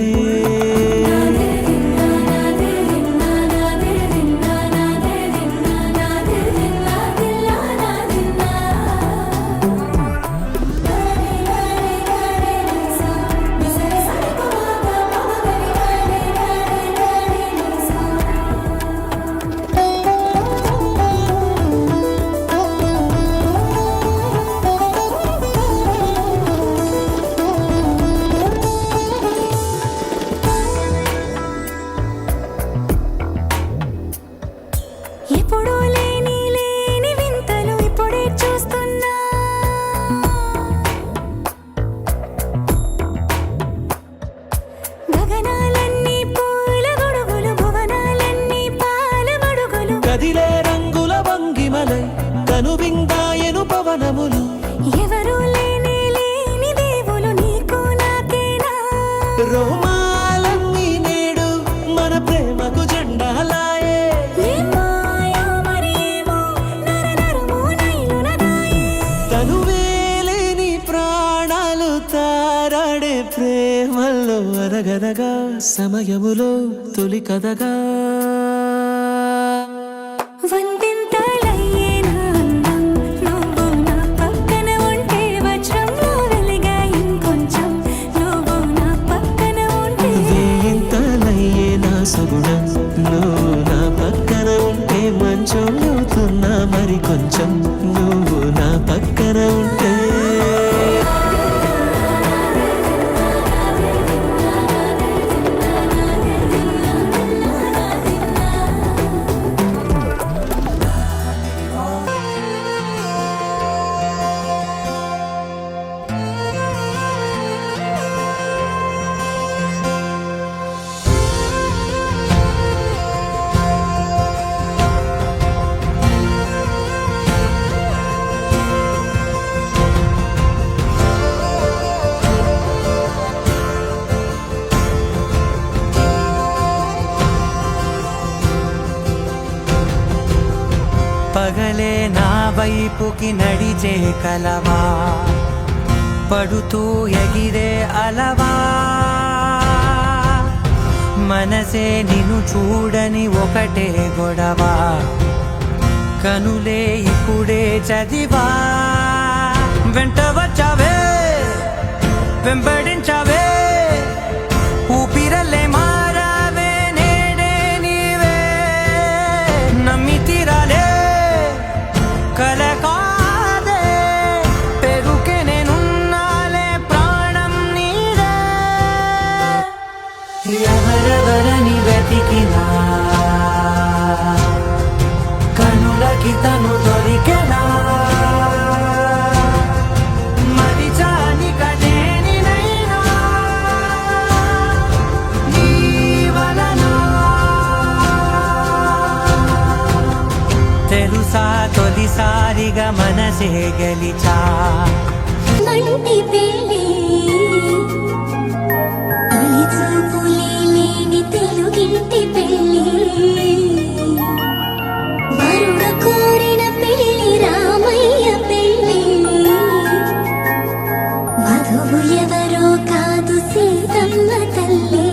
నాయను పవనములు ఎవరు లేని దేవులు నీకు నాకేనా రోమాలన్నీ నేడు మన ప్రేమకు జెండాలాయే ఏ మాయా మరేమో నరనరమో నైలునదాయే తను వేలేని ప్రాణాలు తారాడే ప్రేమల్లో అనగనగా సమయములో తొలి కథగా వందింతలయ్యేనా అందం నువ్వు నా పక్కన ఉంటే వజ్రంలో వెలిగా ఇంకొంచెం నువ్వు నా పక్కన ఉంటే వేయింతలయ్యే నా సగుణం నువ్వు నా పక్కన ఉంటే మంచం అవుతున్నా మరి కొంచెం నువ్వు నా పక్కన ఉంటే పగలే నా వైపుకి నడిచే కలవా పడుతూ ఎగిరే అలవా మనసే నిన్ను చూడని ఒకటే గొడవ కనులే ఇప్పుడే చదివా వెంట వచ్చావే వెంబడించావే ఊపిరల్లే మారావే నేడే నీవే నమ్మి తీరాలే కల కాదే పెరుకే నేనున్నాలే ప్రాణం నీదే ఎవరెవరని వెతికినా కనులకి తను దొరికెనా మరిచాని కదేనినైనా నీ వలన తెలుసా తొలిసారిగా మనసే గెలిచా కంటి పెళ్ళి తొలి చూపులే లేని తెలుగింటి పెళ్ళి వరుణ కోరిన పెళ్ళి రామయ్య పెళ్ళి వధువు ఎవరో కాదు సీతమ్మ తల్లి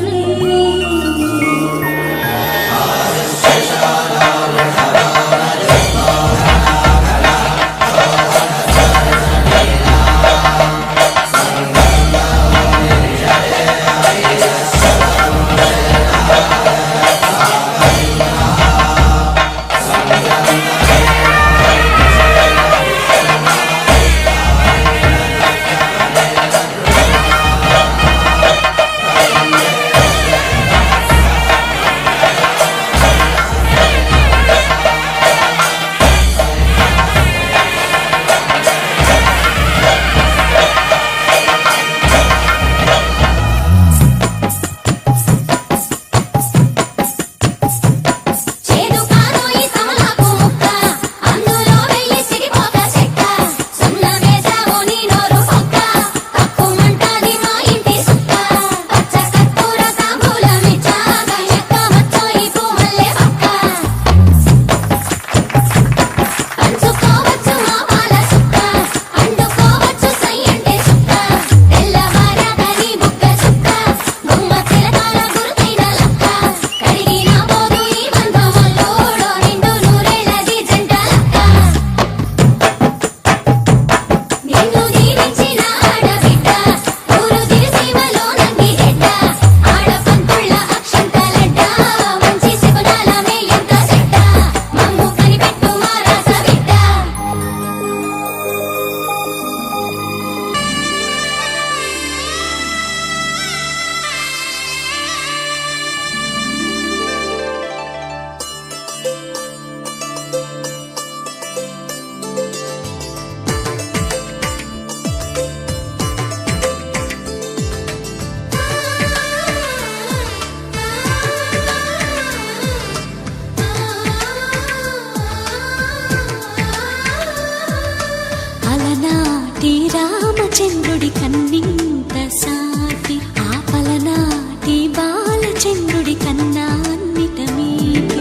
అలనాటి రామచంద్రుడి కన్నింత సాటి ఆపలనాటి బాలచంద్రుడి కన్నా అన్నిట మీటి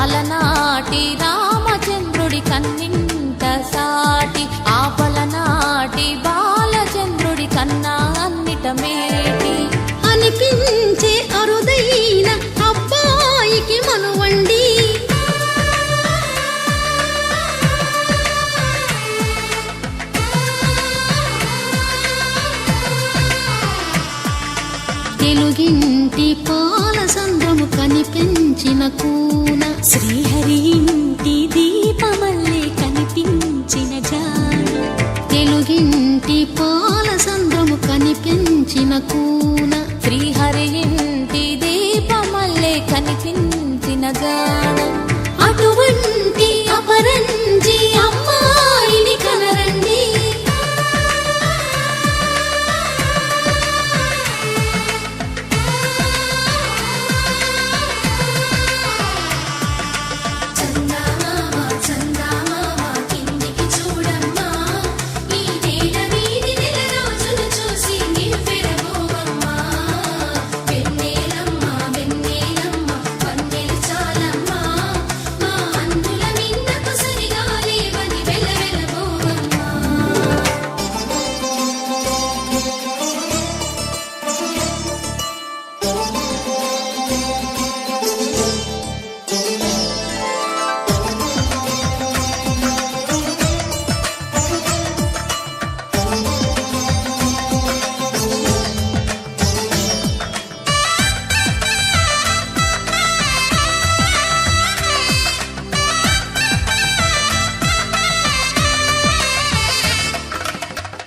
అలనాటి రామచంద్రుడి కన్నింత సాటి ఆపలనాటి బాలచంద్రుడి కన్నా అన్నిట మేటి అనిపించే అరుదైన అబ్బాయికి మనువండి తెలుగింటి పాల సంద్రము కనిపించిన కూన శ్రీహరి ఇంటి దీపమల్లే కనిపించిన జాడ తెలుగింటి పాల సంద్రము కనిపించిన కూన శ్రీహరి ఇంటి దీపమల్లే కనిపించిన గాన అటువంటి అపరంజి అమ్మాయిని కనరండి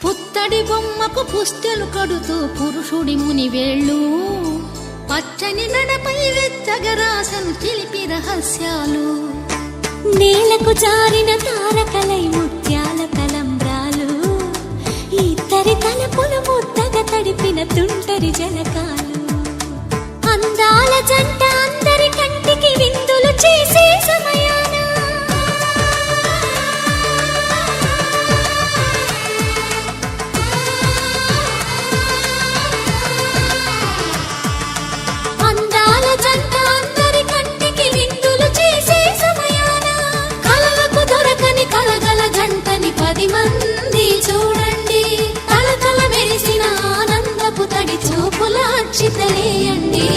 పుత్తడి బొమ్మకు పుస్తెలు కడుతూ పురుషుడి ముని వేళ్ళు పచ్చని నడపై వెచ్చగరాసను చిలిపి రహస్యాలు నేలకు జారిన తారకలై ముత్యాల తలంబ్రాలు ఇద్దరి తలపులు ముద్దగా తడిపిన తుంటరి జలకాలు అందాల జంట అందరి కంటికి విందులు చేసే సమయాన అందాల జంట అందరి కంటికి విందులు చేసే సమయాన కలలకు దొరకని కలగల జంటని 10 మంది చూడండి కలకల మెరిసిన ఆనందపు తడి చూపుల అక్షితలేయండి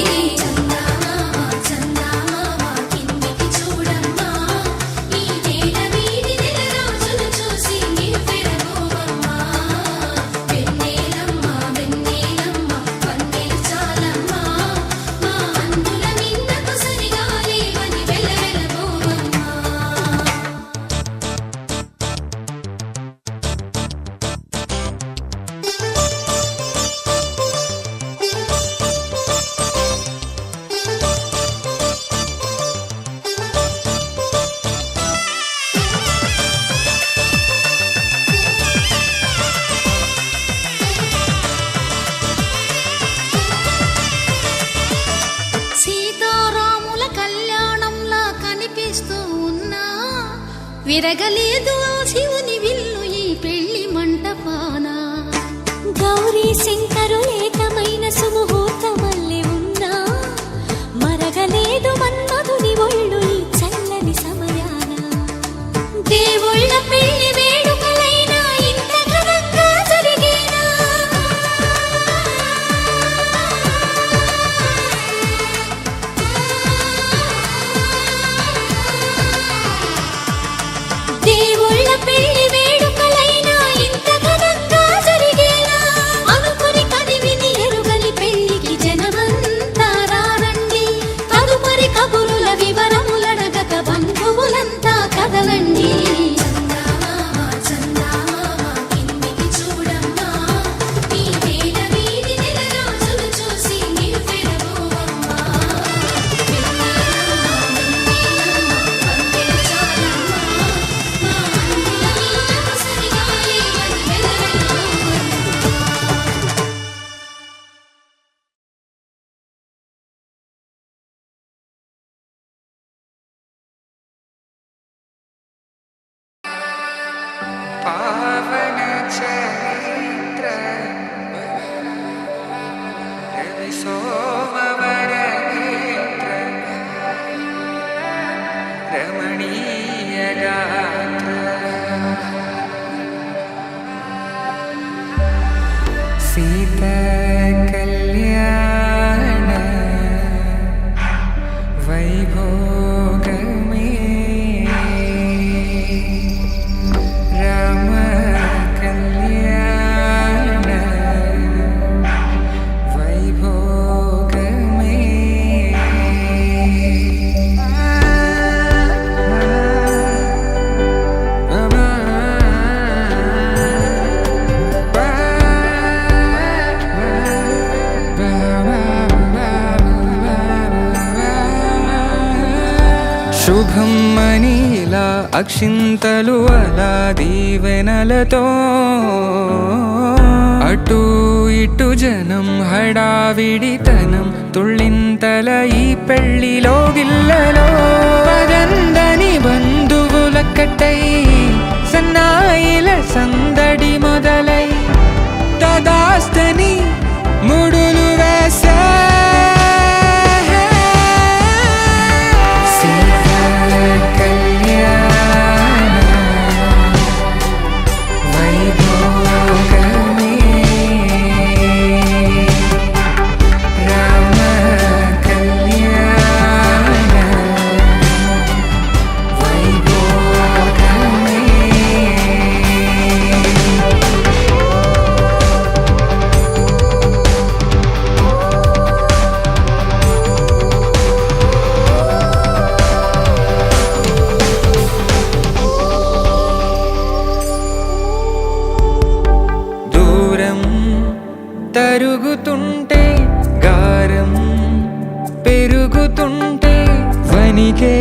సీతారాముల కళ్యాణంలా కనిపిస్తూ ఉన్నా విరగలేదు ఆ శివుని విల్లు ఈ పెళ్లి మంటపాన గౌరీ శంకరు ఏకమైన సుముహూర్తమల్లె ఉన్నా మరగలేదు మన్మధుని ఒళ్ళు ఈ చల్లని సమయాన దేవుళ్ళ పెళ్లి వేడుకలైనా ఇంత ఘనంగా జరిగేనా దేవుళ్ళ పెళ్లి వేడుకలైనా ఇంత ఘనంగా జరిగేనా అనుకుని కదివిని ఎరుగని పెళ్లికి జనమంతా రారండి తదుపరి కబురుల వివరములడగక బంధువులంతా కదలండి పావన చరిత్ర రవి సోమవర నేత్ర రమణీయ గాత్ర సీత కళ్యాణ వైభోగమే రామ కళ్యాణ వైభోగమే శుభం మనీలా అక్షింతలు అలా దీవెనలతో అటు ఇటు జనం హడావిడితనం తుళ్ళింతల ఈ పెళ్లిలో గిల్లలో పదందని బంధువులక్కటై సన్నాయిల సందడి మొదలై తదాస్తని ముడులు వేసే తరుగుతుంటే గారం పెరుగుతుంటే వనికే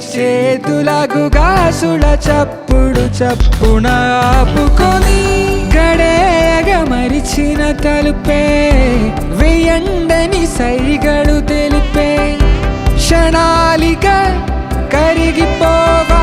చేతులకు గాసుల చప్పుడు చప్పున ఆపుకొని గడేగ మరిచిన తలుపే వెయ్యండని సైగడు తెలిపే క్షణాలిక కరిగిపోవా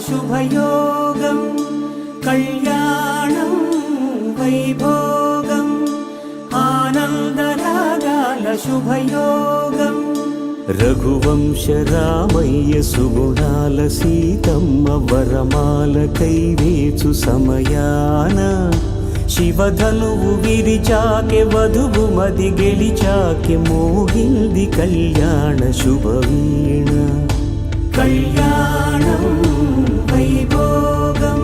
శుభయోగం కళ్యాణం వైభోగం ఆనందరాగాల శుభయోగం రఘువంశ రామయ్య సుగుణాల సీతమ్మ వరమాల కైవేచు సమయాన శివధనువు విరిచాకె వధువు మది గెలిచాకె మోగింది కళ్యాణ శుభవీణ కళ్యాణం వైభోగం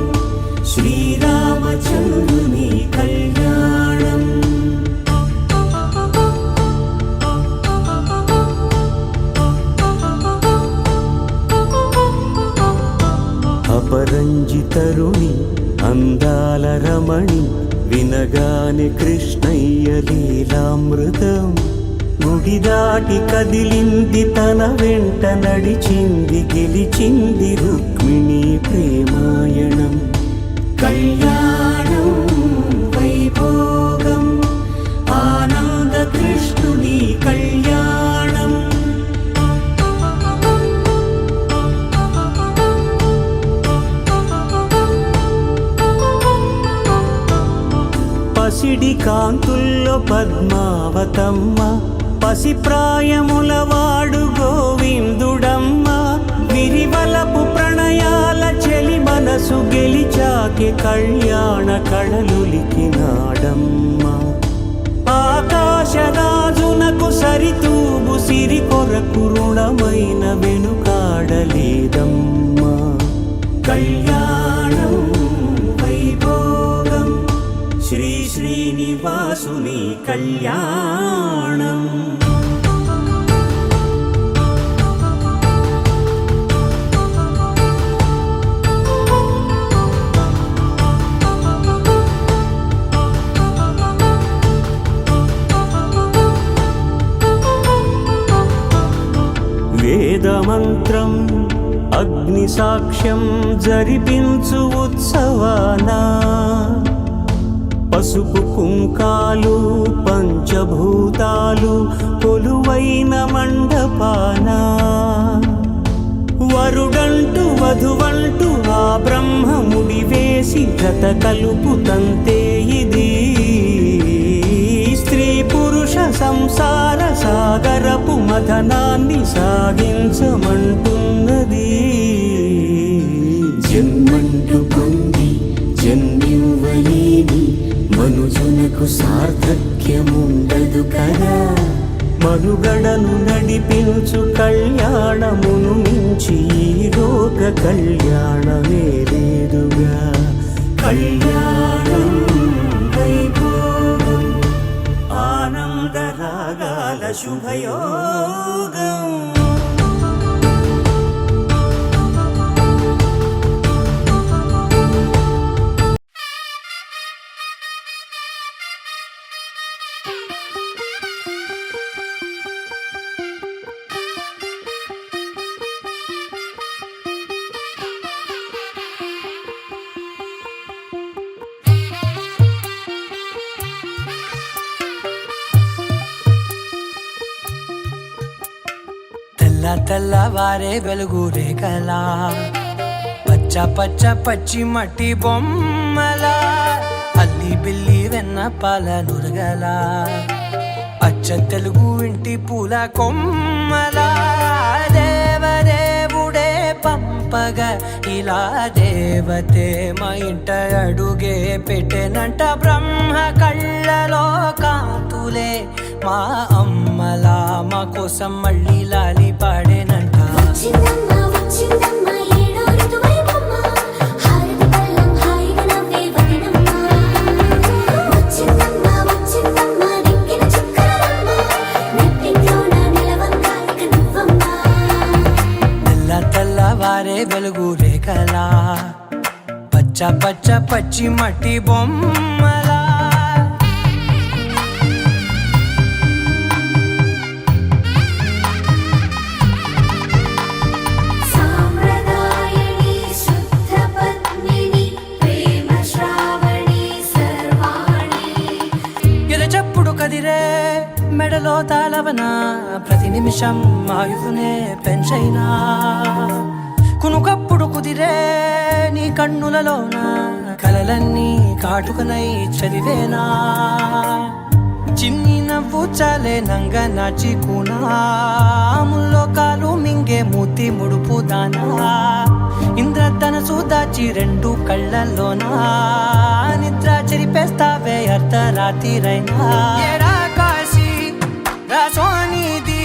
శ్రీరామచంద్రుని కళ్యాణం అపరంజితరుణి అందాల రమణి వినగానే కృష్ణయ్య లీలామృతం గుడి దాటి కదిలింది తన వెంట నడిచింది గెలిచింది రుక్మిణి ప్రేమాయణం కళ్యాణం వైభోగం ఆనంద కృష్ణుని కళ్యాణం పసిడి కాంతుల్లో పద్మావతమ్మ పసిప్రాయముల వాడు గోవిందుడమ్మ విరివలపు ప్రణయాల చెలి మనసు గెలిచాకే కళ్యాణ కళలులికినాడమ్మ ఆకాశరాజునకు సరితూబు సిరి కొరకు రుణమైన వెనుకాడలేదమ్మ కళ్యాణం వైభోగం శ్రీ శ్రీనివాసుని కళ్యాణం వేదమంత్రం అగ్ని సాక్ష్యం జరిపించు ఉత్సవానా పసుపు కుంకాలు పంచభూతాలు కొలువైన మండపాన వరుడంటూ వధువంటూ ఆ బ్రహ్మముడి వేసి జత కలుపుతంతే ఇది స్త్రీ పురుష సంసార సాగరపు మథనాన్ని సాగించమంటున్నది జన్మంటూ పొంది జన్మివ్వలేని మనుజునకు సార్థక్యముండదు కదా మనుగడను నడిపించు కళ్యాణమును మించి ఈ లోక కళ్యాణమే లేదుగా కళ్యాణం వైభోగం ఆనందరాగాల శుభయోగం తెల్లవారే వెలుగు రేఖలా పచ్చ పచ్చ పచ్చి మట్టి బొమ్మలా అల్లి బిల్లి వెన్న పాల నురగలా అచ్చ తెలుగు ఇంటి పూల కొమ్మలా దేవదేవుడే పంపగా ఇలా దేవతే మా ఇంట అడుగే పెట్టెనంట బ్రహ్మ కళ్ళలో కాంతులే మా అమ్మలా మా కోసం మళ్ళీ లాలి పాడేనంట వచ్చిందమ్మ వచ్చిందమ్మ ఏడో ఋతువైవమ్మ హారతి పళ్ళం హాయిగా నవ్వే వదినమ్మ వచ్చిందమ్మ వచ్చిందమ్మ దిక్కిన చుక్కలమ్మ నెట్టింట్లోన నిలవంగా ఇక నువ్వమ్మ తెల్లవారే వెలుగు రేఖలా పచ్చ పచ్చ పచ్చి మట్టి బొమ్మలా సాంప్రదాయని శుద్ధ పద్మిని ప్రేమ శ్రావణి సర్వాణి ఎదచప్పుడు కదిరే మెడలో తాళవన ప్రతి నిమిషం ఆయుధునే పెంచైనా కునుకప్పుడు కుదిరే నీ కన్నులలోన కలలన్నీ కాటుకనై చదివేనా చిన్ని నవ్వు చాలే నంగ నాచి కూనాముల్లో కాలు మింగే మూతి ముడుపు దానా ఇంద్రధనసు దాచి రెండు కళ్ళల్లోనా నిద్ర చెరిపేస్తావే అర్ధరాత్రిరైనా ఏరా కాశీ రా సోనిది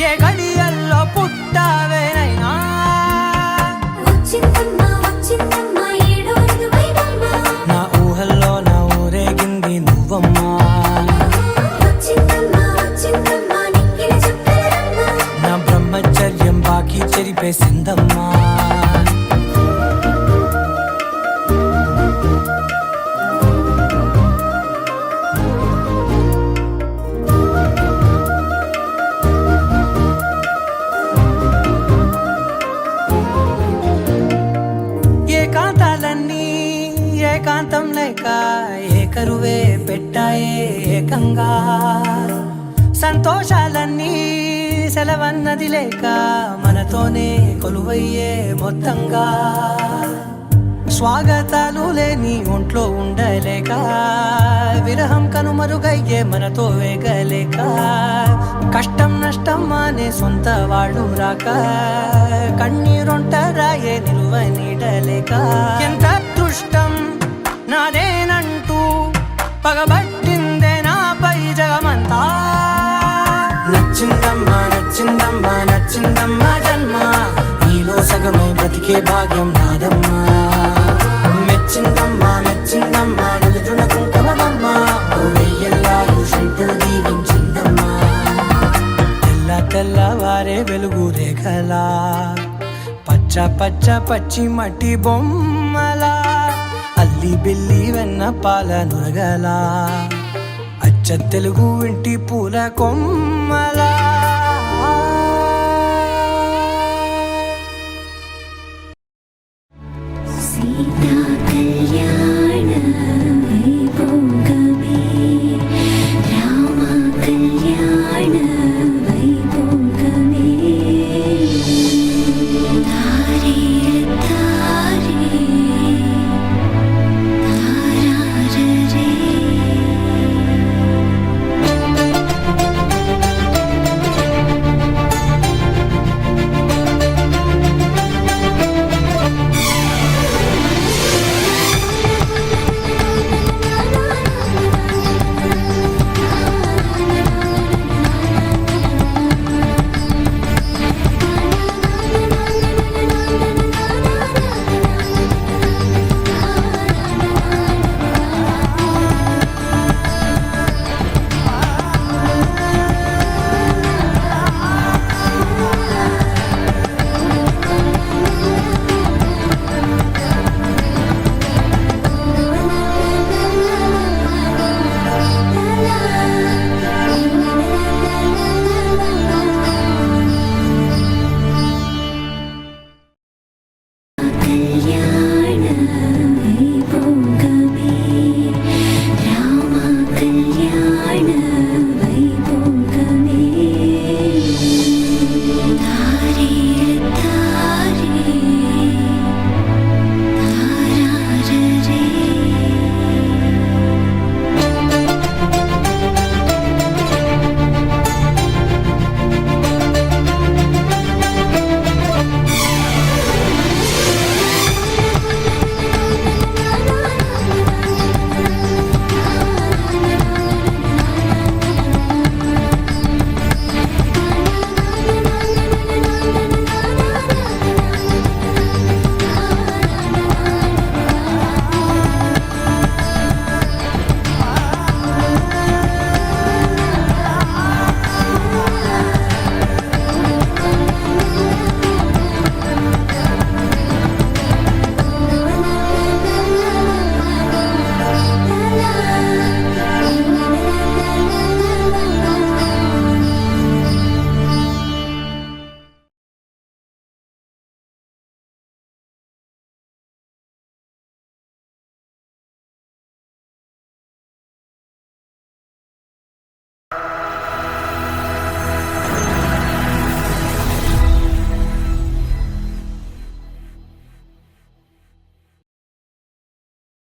ఏ గడియల్లో పుట్టావేనైనా వచ్చిందమ్మా వచ్చిందమ్మా ఏడో ఋతువైవమ్మ నా ఊహల్లో నా ఊరేగింది నువ్వమ్మా వచ్చిందమ్మా వచ్చిందమ్మా నిక్కిన చుక్కలమ్మ నా బ్రహ్మచర్యం బాకీ చెరిపేసిందమ్మా ఏకాంతాలన్నీ ఏకాంతం లేక ఏకరువే పెట్టాయే ఏకంగా సంతోషాలన్నీ సెలవన్నది లేక మనతోనే కొలువయ్యే మొత్తంగా స్వాగతాలు లేని ఒంట్లో ఉండలేక విరహం కనుమరుగయ్యే మనతో వేగలేక కష్టం నష్టం అనే సొంత వాడు రాక కన్నీరొంటరాయే నిలువ నీడలేక ఎంత అదృష్టం నాదేనంటూ పగబట్టిందే నాపై జగమంతా నచ్చిందమ్మా నచ్చిందమ్మా నచ్చిందమ్మా జన్మ నీలో సగమై బ్రతికే భాగ్యం నాదమ్మా మెచ్చిందమ్మా మెచ్చిందమ్మా నిలుచున కుంకుమమ్మా వెయ్యల్లాలు శంకులు దీవించిందమ్మా తెల్ల తెల్లవారే వెలుగు రేఖలా పచ్చ పచ్చ పచ్చి మట్టి బొమ్మలా అల్లి బిల్లి వెన్న పాల నురగలా అచ్చ తెలుగు ఇంటి పూల కొమ్మలా సీతా